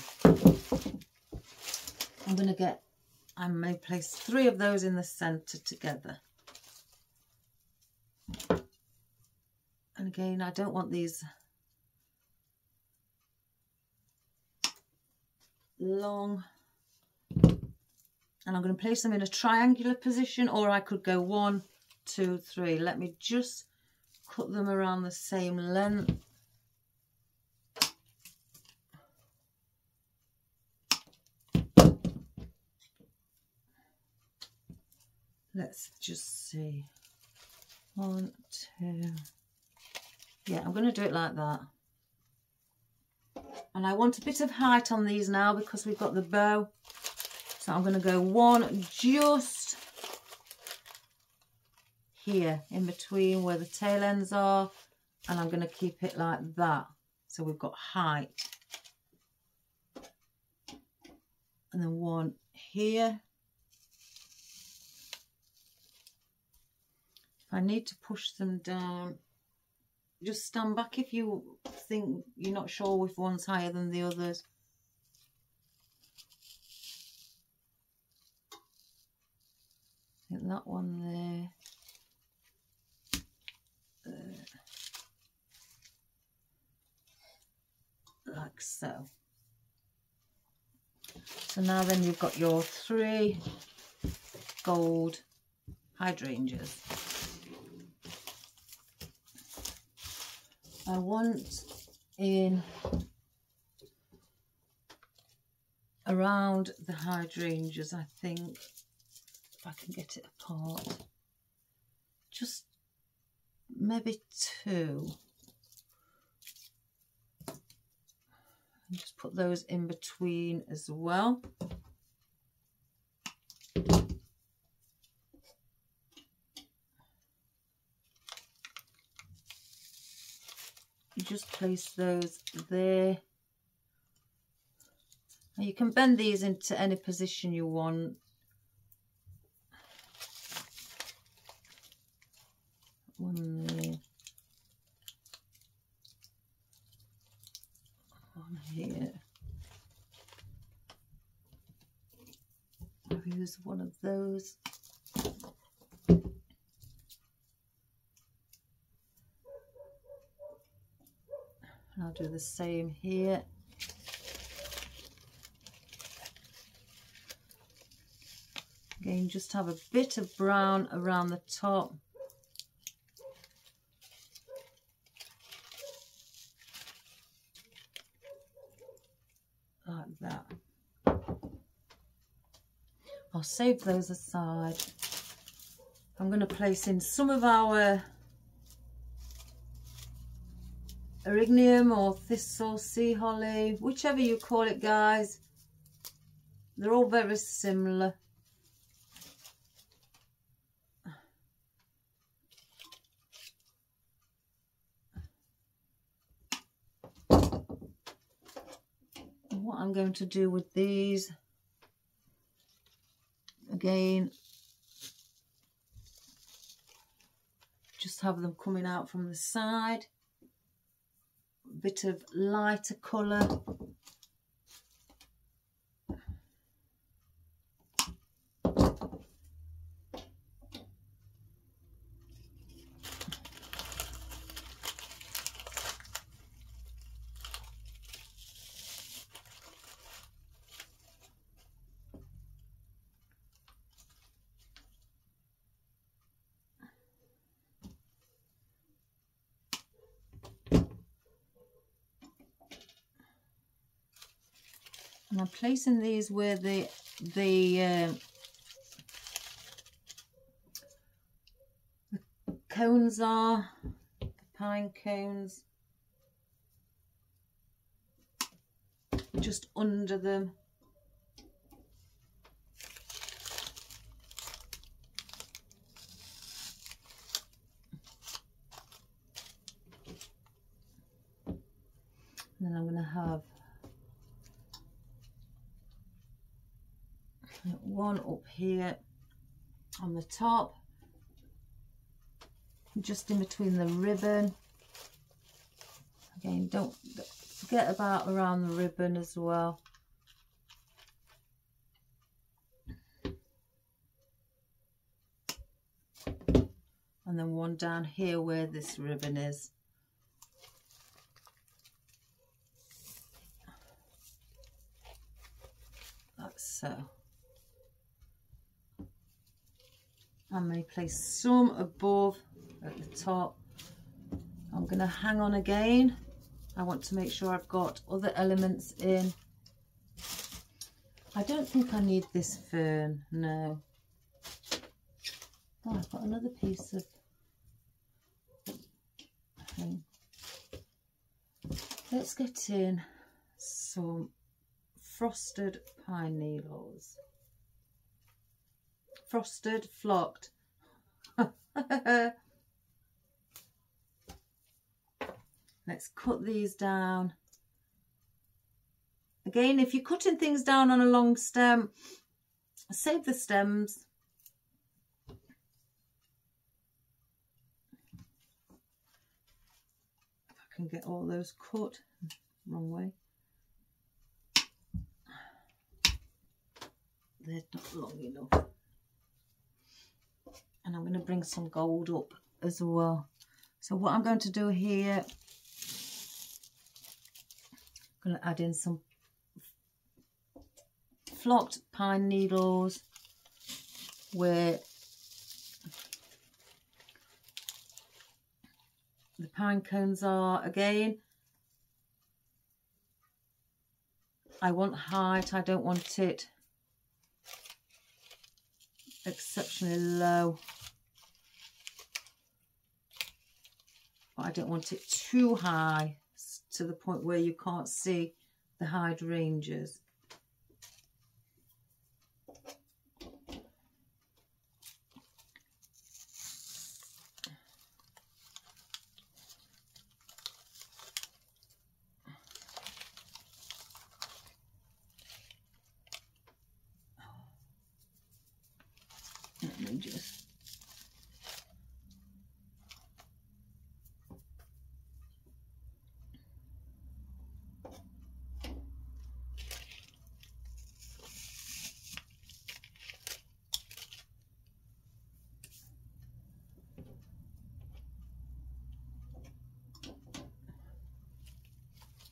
I may place 3 of those in the centre together. And again, I don't want these long. And I'm going to place them in a triangular position, or I could go 1, 2, 3. Let me just cut them around the same length. Let's just see. 1, 2. Yeah, I'm going to do it like that. And I want a bit of height on these now because we've got the bow. So I'm going to go 1 just here in between where the tail ends are, and I'm going to keep it like that. So we've got height. And then 1 here. If I need to push them down, just stand back if you think you're not sure if one's higher than the others. I think that one there, like so. So now then you've got your 3 gold hydrangeas. I want in around the hydrangeas, I think, if I can get it apart, just maybe 2. And just put those in between as well. You just place those there. And you can bend these into any position you want. One there. One here. I'll use one of those. And I'll do the same here. Again, just have a bit of brown around the top. Like that. I'll save those aside. I'm going to place in some of our erygnium or thistle, sea holly, whichever you call it, guys. They're all very similar. What I'm going to do with these, again, just have them coming out from the side, a bit of lighter colour. And I'm placing these where the cones are, the pine cones, just under them. And then I'm going to have one up here on the top, just in between the ribbon. Again, don't forget about around the ribbon as well. And then one down here where this ribbon is. Like so. I'm going to place some above at the top. I'm going to hang on again. I want to make sure I've got other elements in. I don't think I need this fern, no. Oh, I've got another piece of... Let's get in some frosted pine needles. Frosted, flocked. Let's cut these down. Again, if you're cutting things down on a long stem, save the stems. If I can get all those cut. Wrong way. They're not long enough. And I'm going to bring some gold up as well. So what I'm going to do here, I'm going to add in some flocked pine needles where the pine cones are. Again, I want height, I don't want it exceptionally low, but I don't want it too high to the point where you can't see the hydrangeas. Let me just...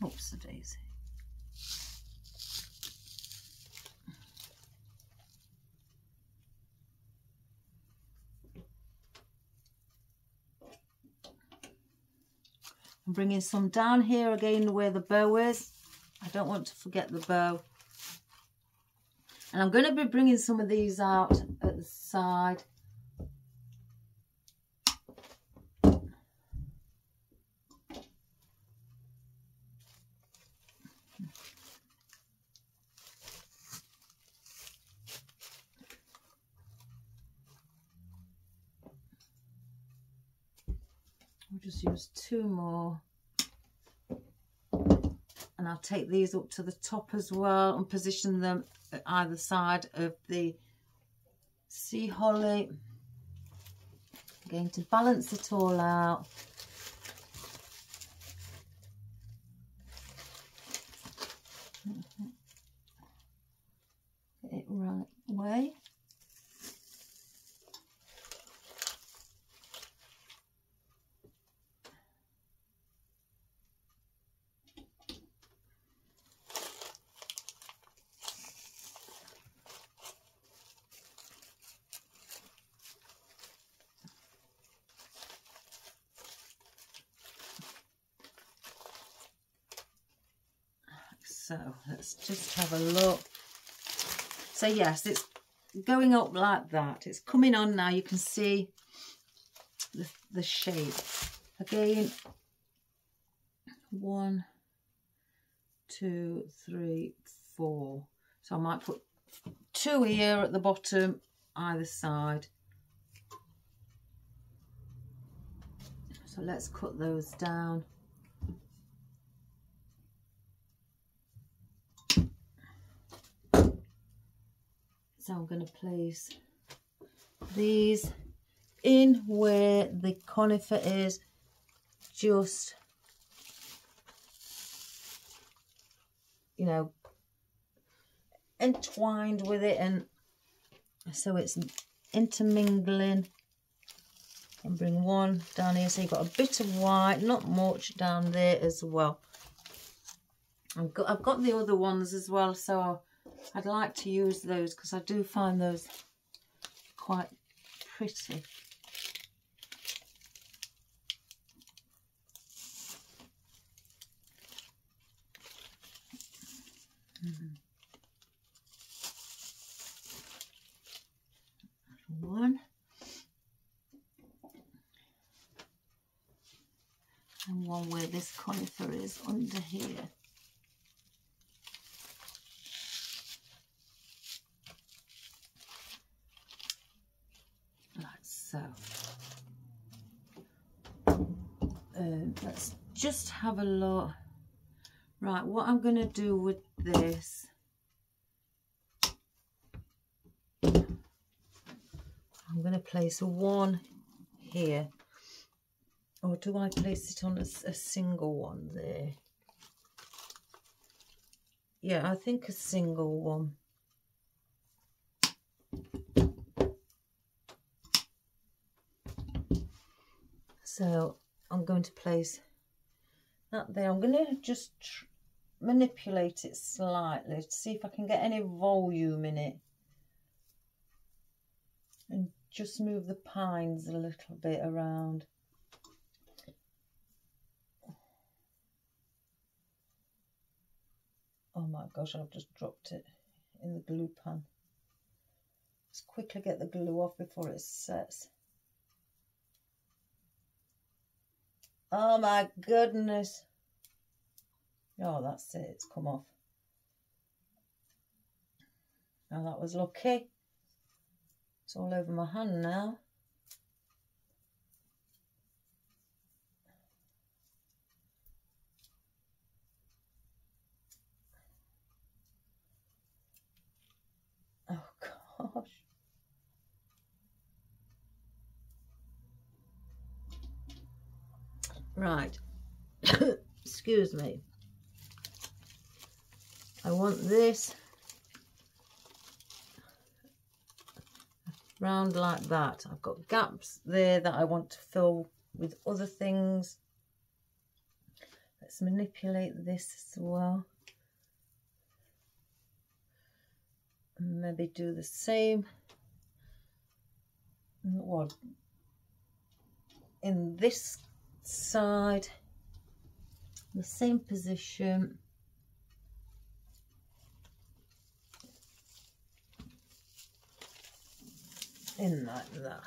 Oops, the daisy. I'm bringing some down here again where the bow is. I don't want to forget the bow. And I'm going to be bringing some of these out at the side. I'll just use 2 more. And I'll take these up to the top as well and position them at either side of the sea holly. I'm going to balance it all out. Get it right way. So let's just have a look. So yes, it's going up like that. It's coming on now. You can see the shape. Again, 1, 2, 3, 4. So I might put 2 here at the bottom, either side. So let's cut those down. So I'm going to place these in where the conifer is, just, you know, entwined with it, and so it's intermingling. And bring 1 down here, so you've got a bit of white, not much down there as well. I've got the other ones as well, so I'd like to use those because I do find those quite pretty. One. And one where this conifer is under here. Like so. Let's just have a look. Right, what I'm going to do with this, I'm going to place 1 here. Or do I place it on a single one there? Yeah, I think a single one. So I'm going to place that there. I'm going to just manipulate it slightly to see if I can get any volume in it. And just move the pines a little bit around. Oh my gosh, I've just dropped it in the glue pan. Let's quickly get the glue off before it sets. Oh my goodness. Oh, that's it, it's come off. Now that was lucky. It's all over my hand now. Oh gosh. Right. Excuse me. I want this round like that. I've got gaps there that I want to fill with other things. Let's manipulate this as well. And maybe do the same. Well, in this side, the same position. In like that.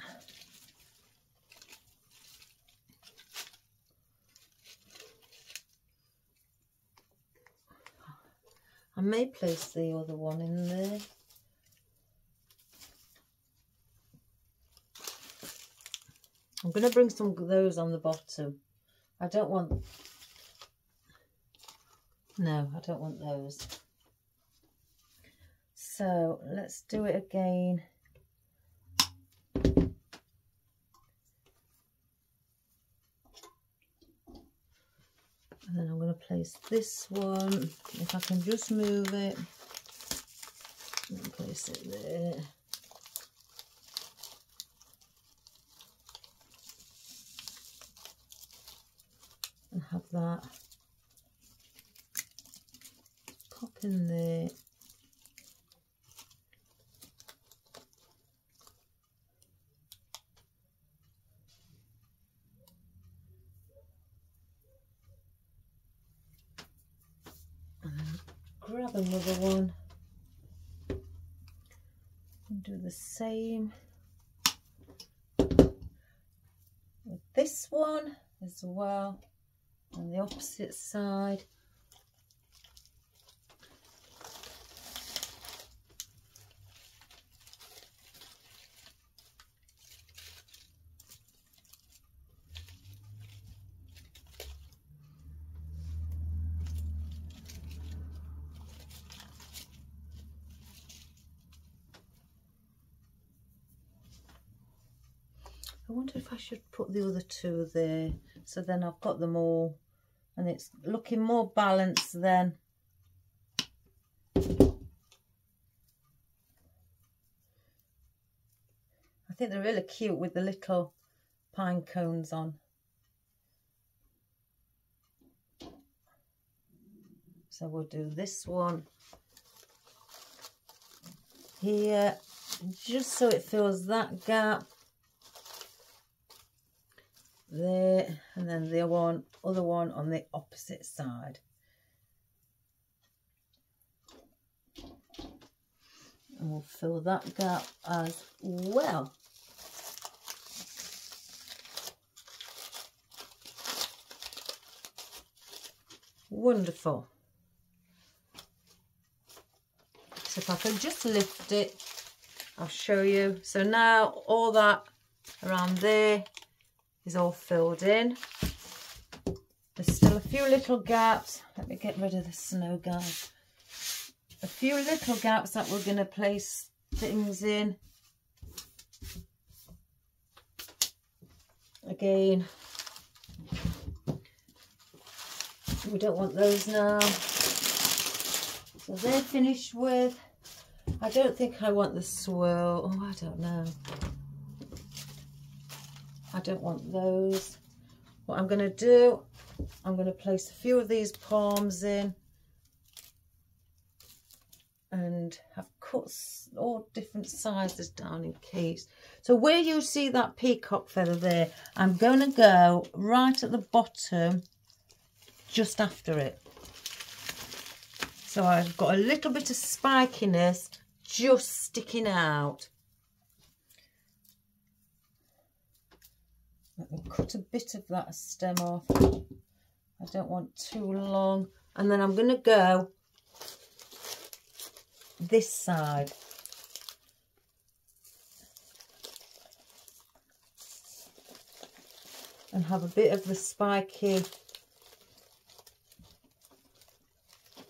I may place the other one in there. I'm going to bring some of those on the bottom. I don't want... No, I don't want those. So let's do it again. And then I'm going to place this one, if I can just move it, and place it there. And have that pop in there. And then grab another one and do the same with this one as well on the opposite side. I wonder if I should put the other two there, so then I've got them all and it's looking more balanced then. I think they're really cute with the little pine cones on. So we'll do this one here, just so it fills that gap. There, and then the other one on the opposite side. And we'll fill that gap as well. Wonderful. So if I can just lift it, I'll show you. So now all that around there is all filled in. There's still a few little gaps. Let me get rid of the snow, guys. A few little gaps that we're going to place things in. Again, we don't want those now. So they're finished with. I don't think I want the swirl. Oh, I don't know. I don't want those. What I'm going to do, I'm going to place a few of these palms in and have cuts all different sizes down in case. So where you see that peacock feather there, I'm going to go right at the bottom just after it. So I've got a little bit of spikiness just sticking out. Let me cut a bit of that stem off. I don't want too long. And then I'm going to go this side. And have a bit of the spiky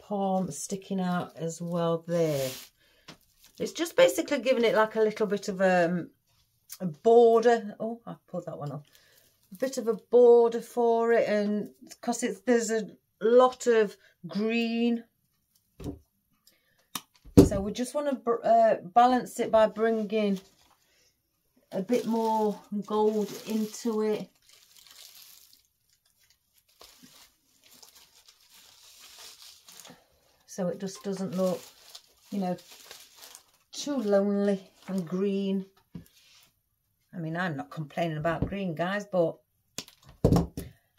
palm sticking out as well there. It's just basically giving it like a little bit of a border. Oh, I pulled that one off. A bit of a border for it, and because there's a lot of green, so we just want to balance it by bringing a bit more gold into it. So it just doesn't look, you know, too lonely and green. I mean, I'm not complaining about green, guys, but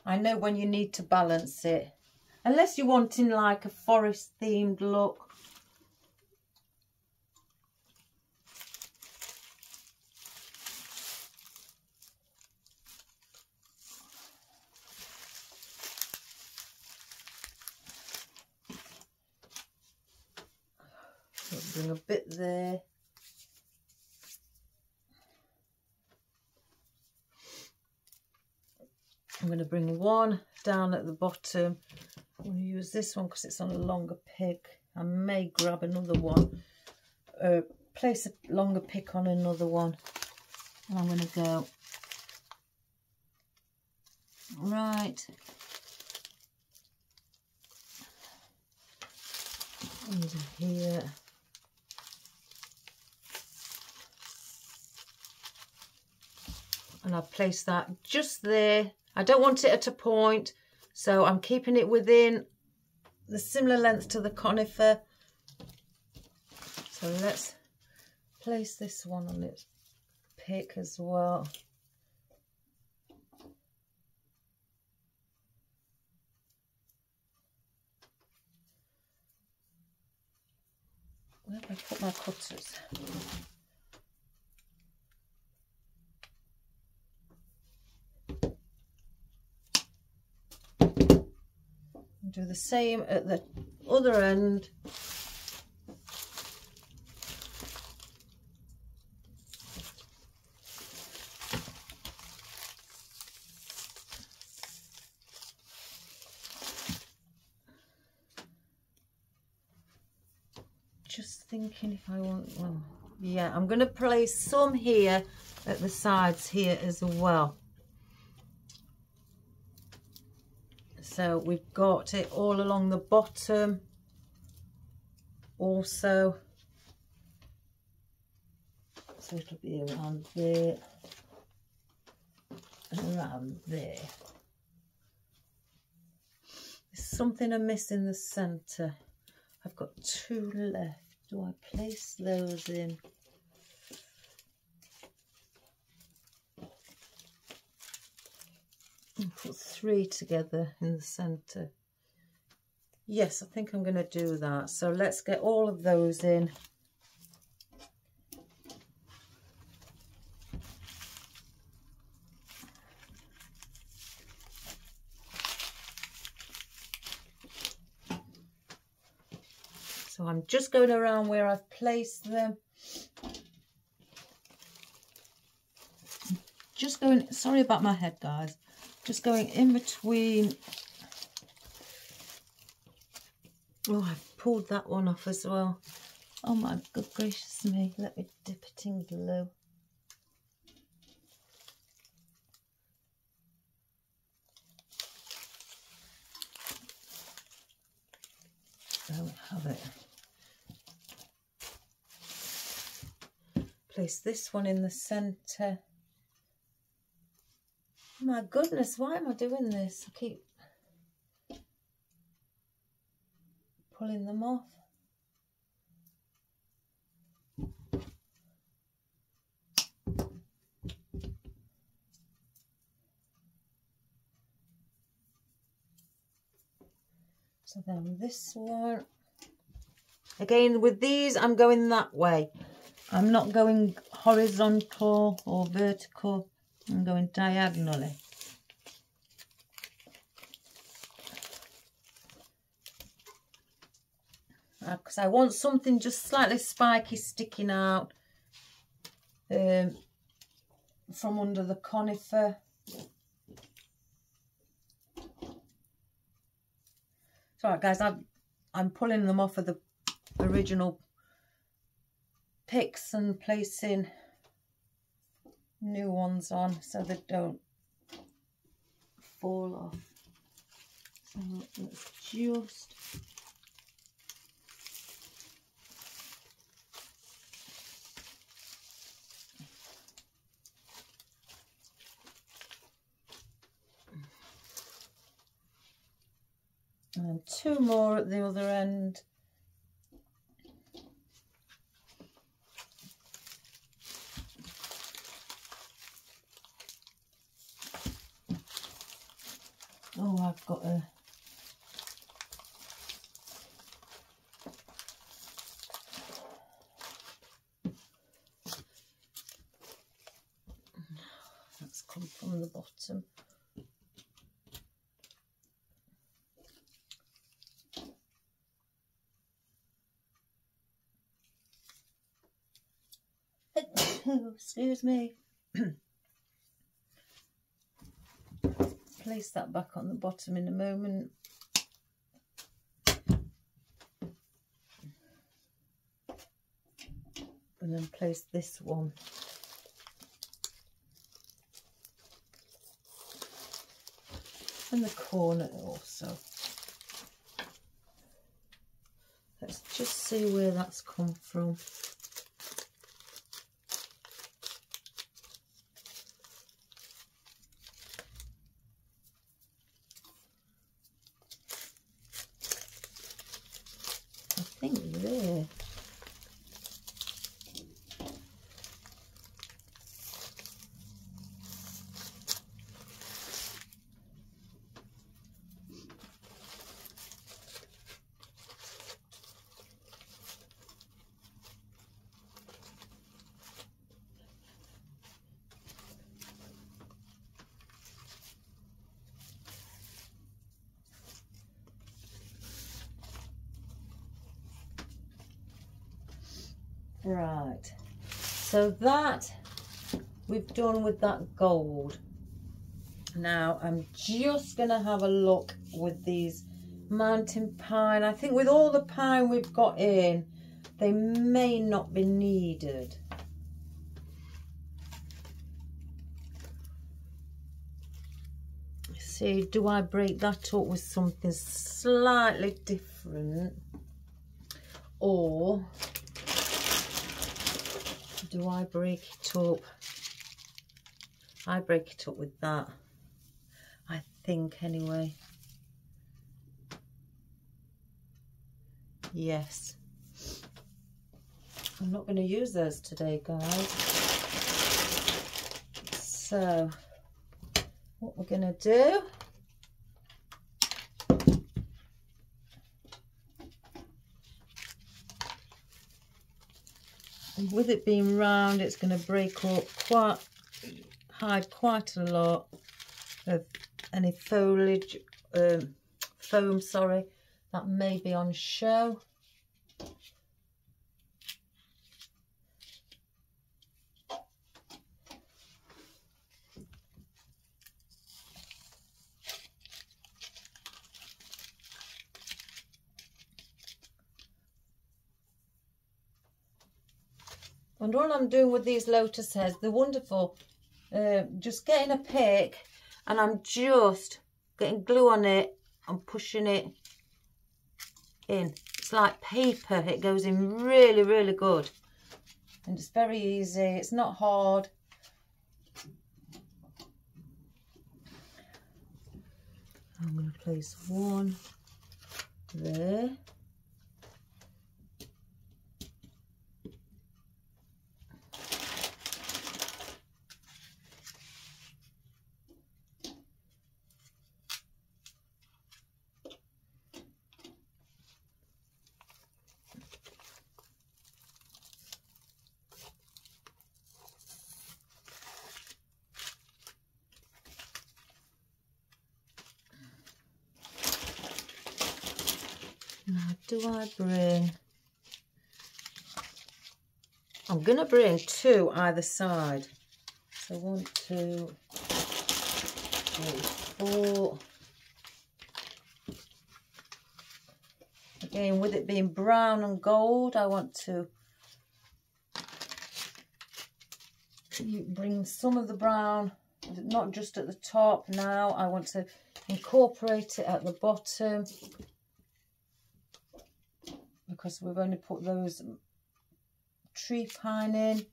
I know when you need to balance it. Unless you're wanting like a forest themed look. Bring a bit there. I'm going to bring one down at the bottom. I'm going to use this one because it's on a longer pick. I may grab another one, place a longer pick on another one, and I'm going to go right under here. And I'll place that just there. I don't want it at a point, so I'm keeping it within the similar length to the conifer. So let's place this one on its pick as well. Where have I put my cutters? Do the same at the other end. Just thinking if I want one. Yeah, I'm going to place some here at the sides here as well. So we've got it all along the bottom also. So it'll be around there and around there. There's something amiss in the centre. I've got two left. Do I place those in? And put three together in the centre. Yes, I think I'm going to do that. So let's get all of those in. So I'm just going around where I've placed them. Just going, sorry about my head, guys. Just going in between. Oh, I've pulled that one off as well. Oh my good gracious me. Let me dip it in glue. There we have it. Place this one in the centre. My goodness, why am I doing this? I keep pulling them off. So then this one. Again, with these, I'm going that way. I'm not going horizontal or vertical. I'm going diagonally. Because I want something just slightly spiky sticking out from under the conifer. Sorry guys, I'm pulling them off of the original picks and placing new ones on so they don't fall off. So let's just and two more at the other end. Oh, I've got a that's come from the bottom. Excuse me. place that back on the bottom in a moment. And then place this one. In the corner also. Let's just see where that's come from. I think there. Right, so that we've done with that gold. Now I'm just going to have a look with these mountain pine. I think with all the pine we've got in, they may not be needed. See, do I break that up with something slightly different, or do I break it up? I break it up with that, I think, anyway. Yes. I'm not going to use those today, guys. So, what we're going to do, and with it being round, it's going to break up hide quite a lot of any foliage, foam, sorry, that may be on show. And all I'm doing with these lotus heads, they're wonderful. Just getting a pick and I'm just getting glue on it and pushing it in. It's like paper. It goes in really, really good. And it's very easy. It's not hard. I'm going to place one there. Now, do I bring... I'm going to bring two either side. So 1, 2, 3, 4. Again, with it being brown and gold, I want to bring some of the brown, not just at the top now. I want to incorporate it at the bottom, because we've only put those tree pine in.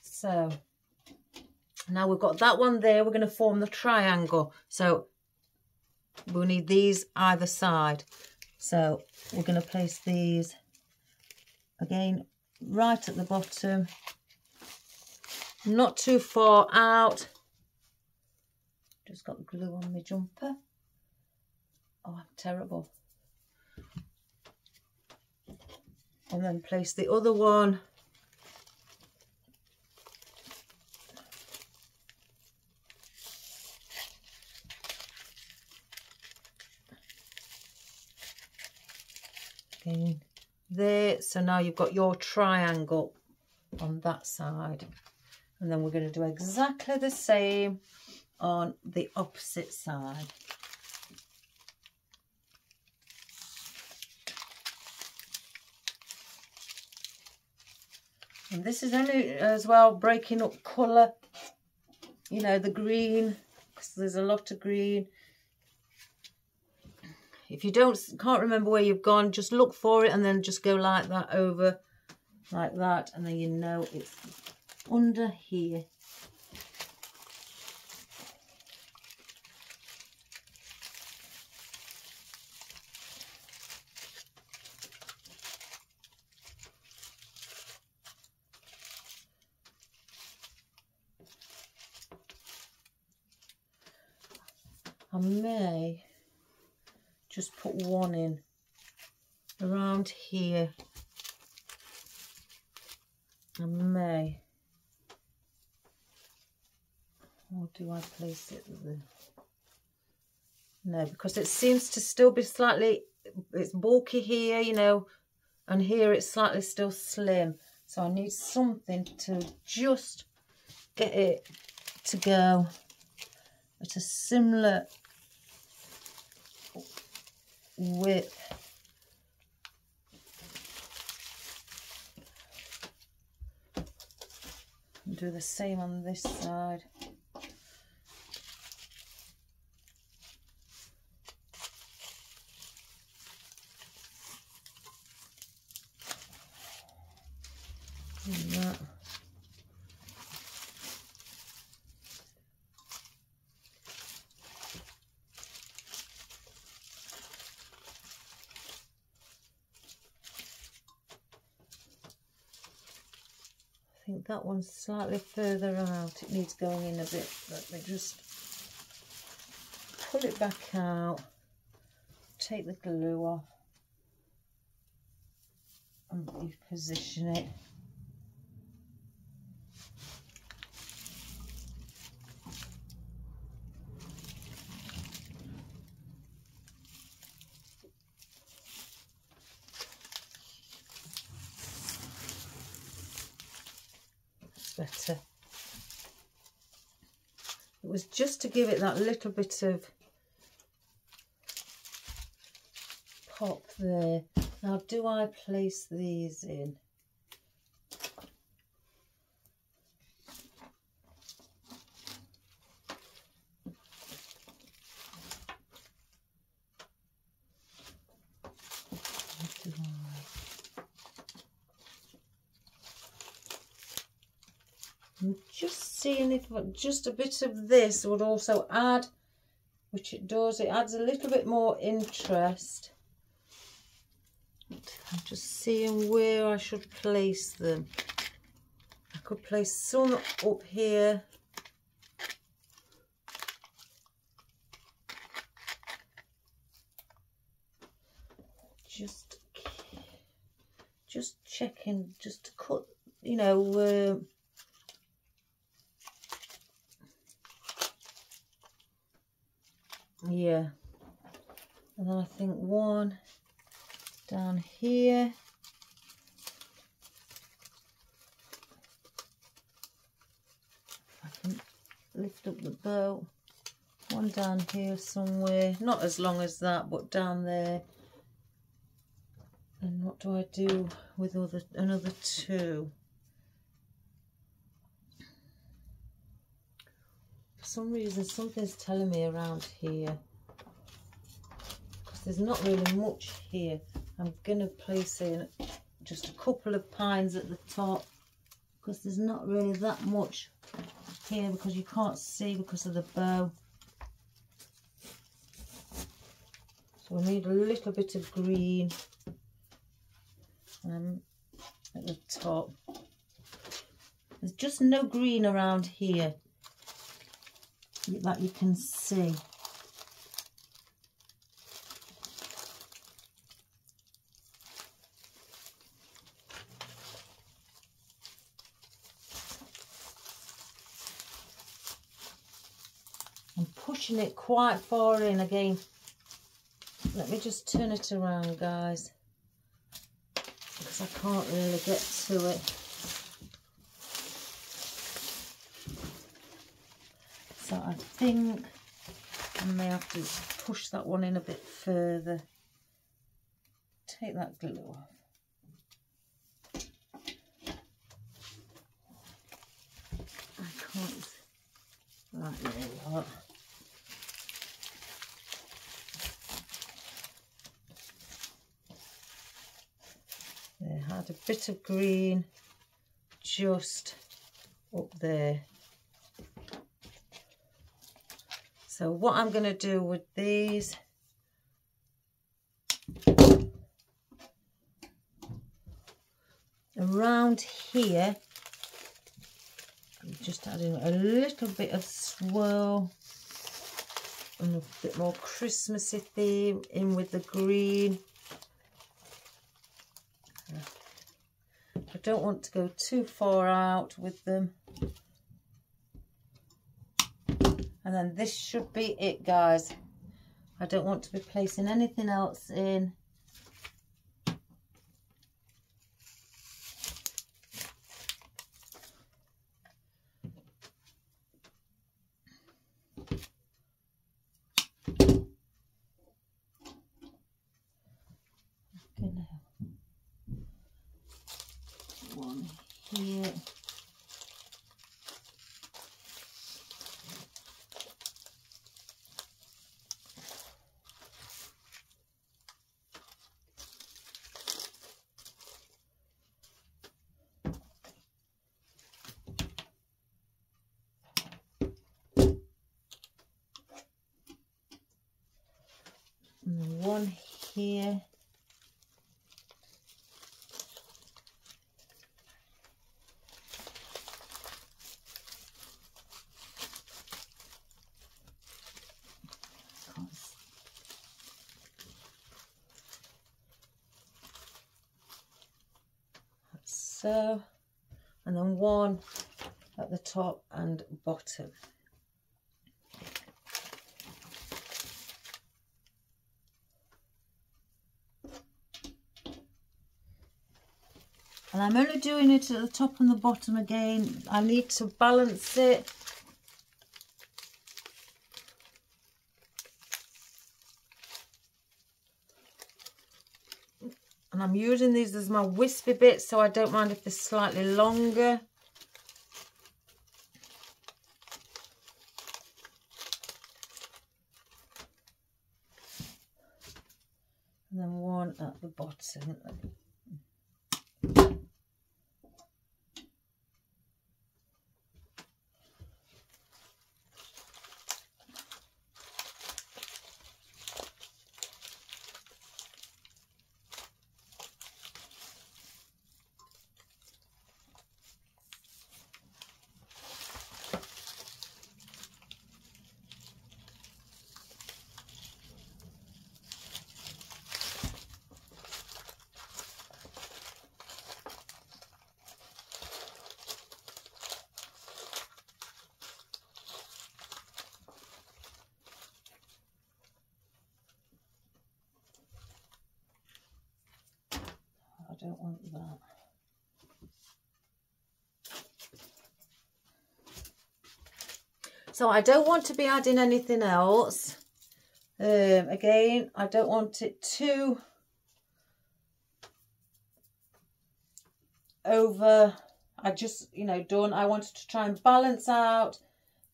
So now we've got that one there, we're going to form the triangle. So we'll need these either side. So we're going to place these again right at the bottom, not too far out. Just got glue on my jumper. Oh, I'm terrible. And then place the other one again there. So now you've got your triangle on that side, and then we're going to do exactly the same on the opposite side. And this is only as well breaking up colour, you know, the green, because there's a lot of green. If you can't remember where you've gone, just look for it and then just go like that over, like that, and then you know it's under here. I may just put one in around here. I may. Or do I place it there? No, because it seems to still be slightly, it's bulky here, you know, and here it's slightly still slim. So I need something to just get it to go at a similar width. And do the same on this side. And that. I think that one's slightly further out. It needs going in a bit. Let me just pull it back out, take the glue off and reposition it. Better. It was just to give it that little bit of pop there. Now, do I place these in? I'm just seeing if just a bit of this would also add, which it does, it adds a little bit more interest. I'm just seeing where I should place them. I could place some up here. Just checking, just to cut, you know, yeah. And then I think one down here. I can lift up the bow. One down here somewhere. Not as long as that, but down there. And what do I do with another two? For some reason, something's telling me around here. Because there's not really much here. I'm going to place in just a couple of pines at the top. Because there's not really that much here because you can't see because of the bow. So I need a little bit of green. At the top. There's just no green around here that you can see. I'm pushing it quite far in again. Let me just turn it around, guys. because I can't really get to it. So I think I may have to push that one in a bit further. Take that glue off. I can't. Right, there we are. There had a bit of green just up there. So what I'm going to do with these, around here, I'm just adding a little bit of swirl and a bit more Christmassy theme in with the green. I don't want to go too far out with them. And then this should be it, guys. I don't want to be placing anything else in. One here. And one here. So, and then one at the top and bottom. And I'm only doing it at the top and the bottom again. I need to balance it. And I'm using these as my wispy bits, so I don't mind if they're slightly longer. And then one at the bottom. I don't want that. So I don't want to be adding anything else. Again, I don't want it too over. I just, done. I wanted to try and balance out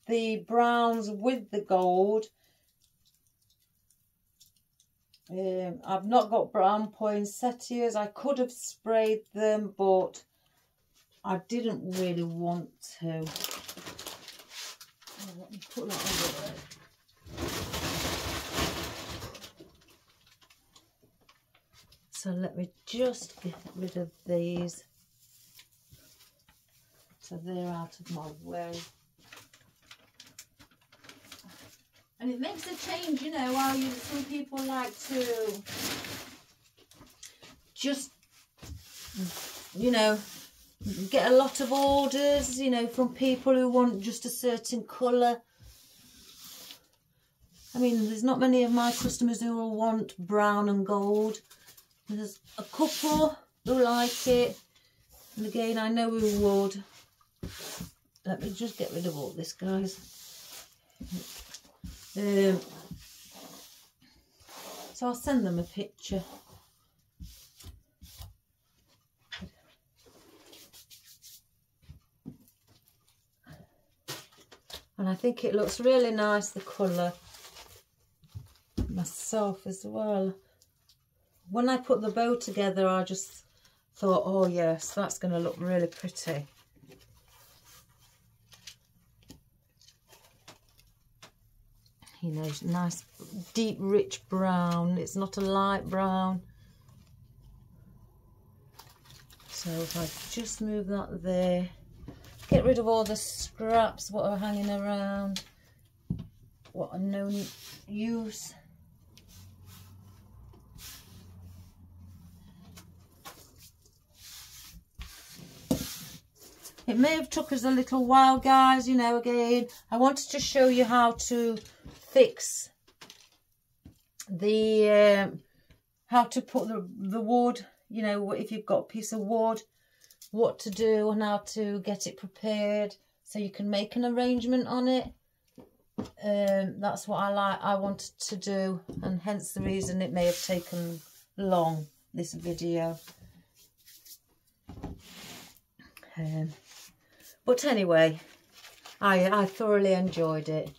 the browns with the gold. I've not got brown poinsettias. I could have sprayed them, but I didn't really want to. Oh, let me put that over there. So let me just get rid of these so they're out of my way. And it makes a change, how some people like to just, get a lot of orders, from people who want just a certain colour. I mean, there's not many of my customers who will want brown and gold. There's a couple, who like it. And again, I know who would. Let me just get rid of all this, guys. So I'll send them a picture. And I think it looks really nice, the colour. Myself as well. When I put the bow together, I just thought, oh yes, that's going to look really pretty. You know, nice, deep, rich brown. It's not a light brown. So if I just move that there, get rid of all the scraps, what are hanging around, what are no use. It may have took us a little while, guys, you know, again, I wanted to show you how to fix the, how to put the wood, you know, if you've got a piece of wood, what to do and how to get it prepared so you can make an arrangement on it. That's what I wanted to do, and hence the reason it may have taken long, this video. But anyway, I thoroughly enjoyed it.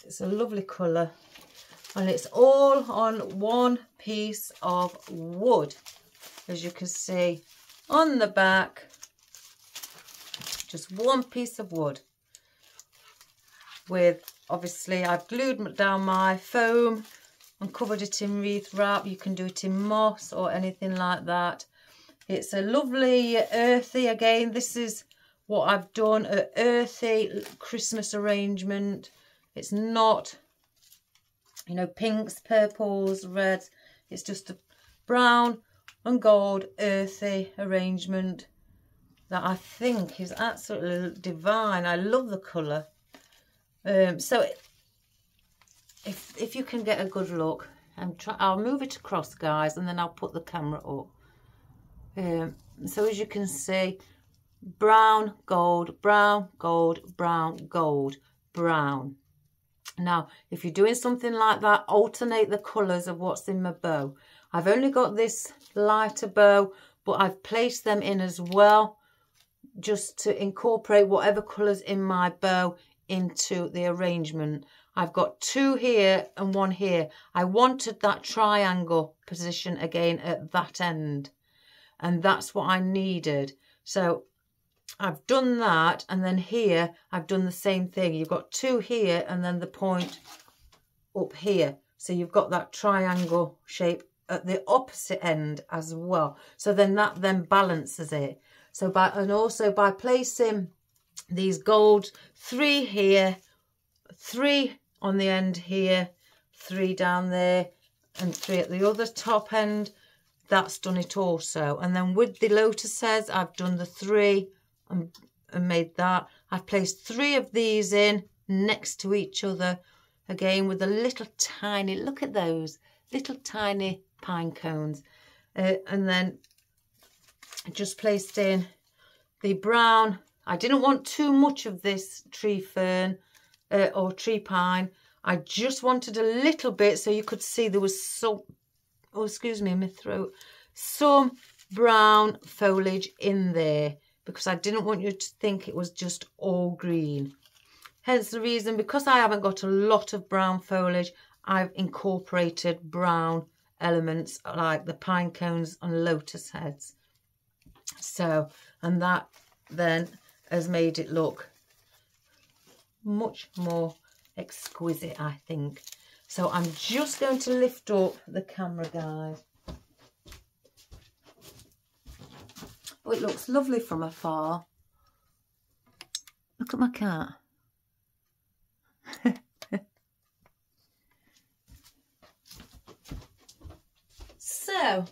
It's a lovely colour, and it's all on one piece of wood, as you can see on the back. Just one piece of wood with, obviously, I've glued down my foam and covered it in wreath wrap. You can do it in moss or anything like that. It's a lovely earthy, again, this is what I've done, an earthy Christmas arrangement. It's not, you know, pinks, purples, reds. It's just a brown and gold earthy arrangement that I think is absolutely divine. I love the colour. So if you can get a good look, I'll move it across, guys, and then I'll put the camera up. So as you can see, brown, gold, brown, gold, brown, gold, brown. Now, if you're doing something like that, alternate the colours of what's in my bow. I've only got this lighter bow, but I've placed them in as well, just to incorporate whatever colours in my bow into the arrangement. I've got two here and one here. I wanted that triangle position again at that end, and that's what I needed. So I've done that, and then here I've done the same thing. You've got two here and then the point up here. So you've got that triangle shape at the opposite end as well. So then that then balances it. So also by placing these gold, 3 here, 3 on the end here, 3 down there, and 3 at the other top end, that's done it also. And then with the lotus heads, I've done the 3 and made that. I've placed 3 of these in next to each other, again with a little tiny, look at those little tiny pine cones, and then just placed in the brown. I didn't want too much of this tree fern or tree pine. I just wanted a little bit so you could see there was some, oh excuse me, my throat, some brown foliage in there, because I didn't want you to think it was just all green. Hence the reason, because I haven't got a lot of brown foliage, I've incorporated brown elements like the pine cones and lotus heads. So, and that then has made it look much more exquisite, I think. So I'm just going to lift up the camera, guys. Oh, it looks lovely from afar. Look at my cat. So,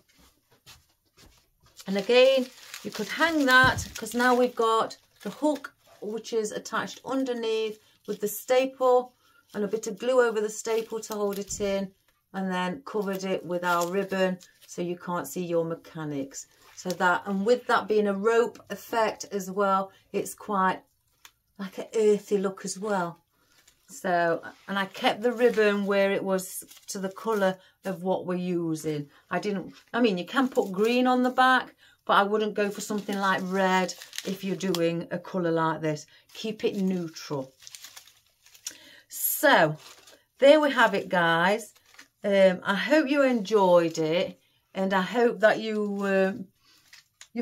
and again, you could hang that, because now we've got the hook, which is attached underneath with the staple and a bit of glue over the staple to hold it in. and then covered it with our ribbon so you can't see your mechanics. So that, and with that being a rope effect as well, it's quite like an earthy look as well. So, and I kept the ribbon where it was to the colour of what we're using. I mean, you can put green on the back, but I wouldn't go for something like red if you're doing a colour like this. Keep it neutral. So, there we have it, guys. I hope you enjoyed it, and I hope that you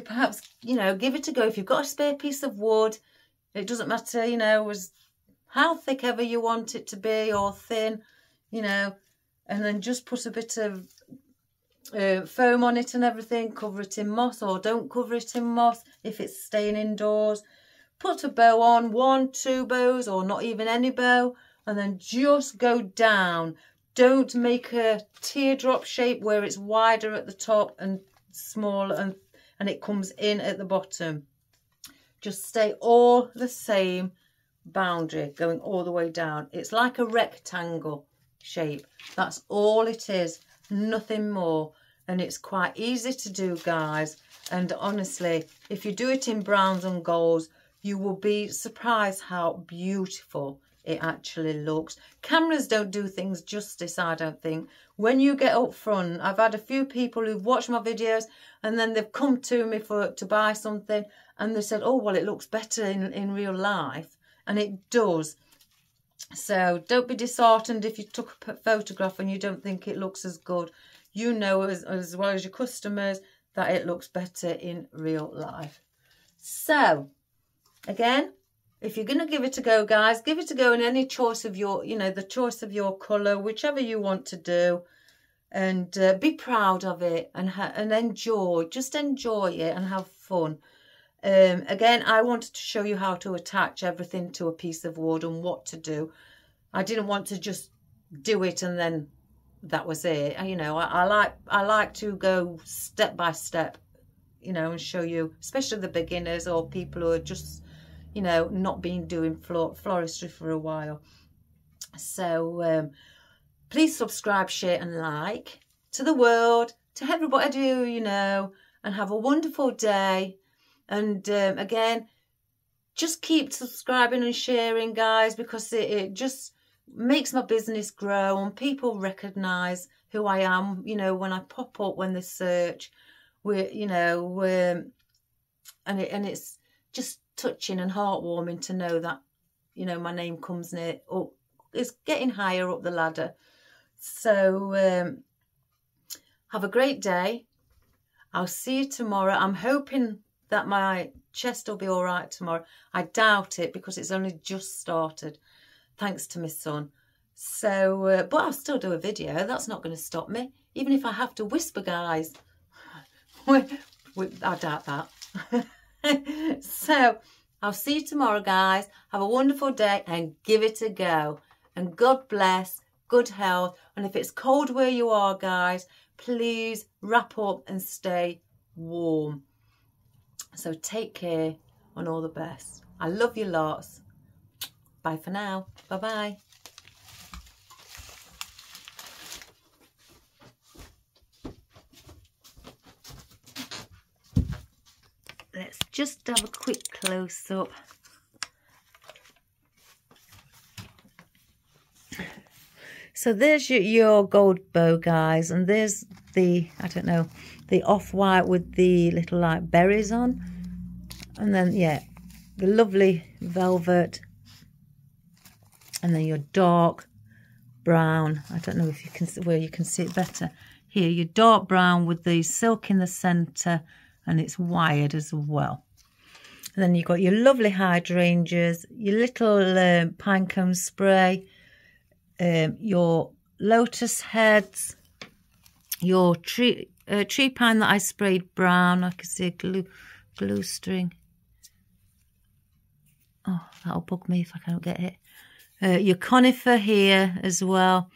perhaps, you know, give it a go. If you've got a spare piece of wood, it doesn't matter, you know, how thick ever you want it to be or thin, you know, and then just put a bit of foam on it and everything. Cover it in moss, or don't cover it in moss if it's staying indoors. Put a bow on, 1, 2 bows, or not even any bow, and then just go down. Don't make a teardrop shape where it's wider at the top and smaller and it comes in at the bottom. Just stay all the same boundary going all the way down. It's like a rectangle shape. That's all it is, nothing more. And it's quite easy to do, guys. And honestly, if you do it in browns and golds, you will be surprised how beautiful it actually looks. Cameras don't do things justice, I don't think. When you get up front, I've had a few people who've watched my videos and then they've come to me to buy something, and they said, oh, well, it looks better in real life. And it does. So don't be disheartened if you took a photograph and you don't think it looks as good. You know as well as your customers that it looks better in real life. So, again, if you're going to give it a go, guys, give it a go in any choice of your, you know, the choice of your colour, whichever you want to do. And be proud of it and enjoy. Just enjoy it and have fun. Again, I wanted to show you how to attach everything to a piece of wood and what to do. I didn't want to just do it and then that was it. You know, I like to go step by step, you know, and show you, especially the beginners or people who are just, you know, not been doing floristry for a while. So please subscribe, share and like to the world, to everybody you know, and have a wonderful day. And again, just keep subscribing and sharing, guys, because it just makes my business grow and people recognise who I am, you know, when I pop up, when they search, you know, and it's just touching and heartwarming to know that, you know, my name comes near, or it's getting higher up the ladder. So have a great day. I'll see you tomorrow. I'm hoping that my chest will be all right tomorrow. I doubt it because it's only just started, thanks to my son. So, but I'll still do a video. That's not going to stop me, even if I have to whisper, guys. I doubt that. So, I'll see you tomorrow, guys. Have a wonderful day and give it a go. And God bless, good health. And if it's cold where you are, guys, please wrap up and stay warm. So take care and all the best. I love you lots. Bye for now. Bye-bye. Let's just have a quick close-up. So there's your gold bow, guys, and there's the, I don't know, the off-white with the little like berries on, and then yeah, the lovely velvet, and then your dark brown. I don't know if you can, where you can see it better here, your dark brown with the silk in the center, and it's wired as well. And then you've got your lovely hydrangeas, your little pinecone spray, your lotus heads, your tree pine that I sprayed brown. I can see a glue string. Oh, that'll bug me if I can't get it. Your conifer here as well.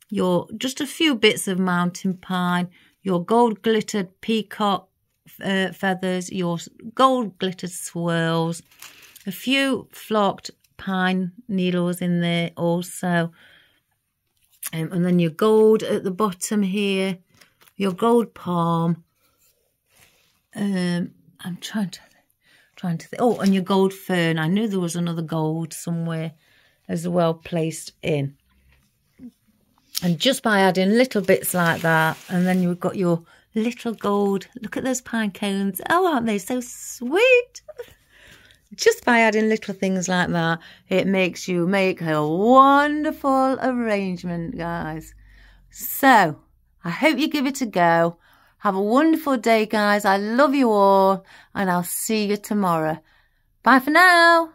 Your just a few bits of mountain pine. Your gold glittered peacock feathers. Your gold glittered swirls. A few flocked pine needles in there also. And then your gold at the bottom here, your gold palm. I'm trying to think. Oh, and your gold fern. I knew there was another gold somewhere as well placed in. And just by adding little bits like that, and then you've got your little gold. Look at those pine cones. Oh, aren't they so sweet? Just by adding little things like that, it makes you make a wonderful arrangement, guys. So, I hope you give it a go. Have a wonderful day, guys. I love you all, and I'll see you tomorrow. Bye for now.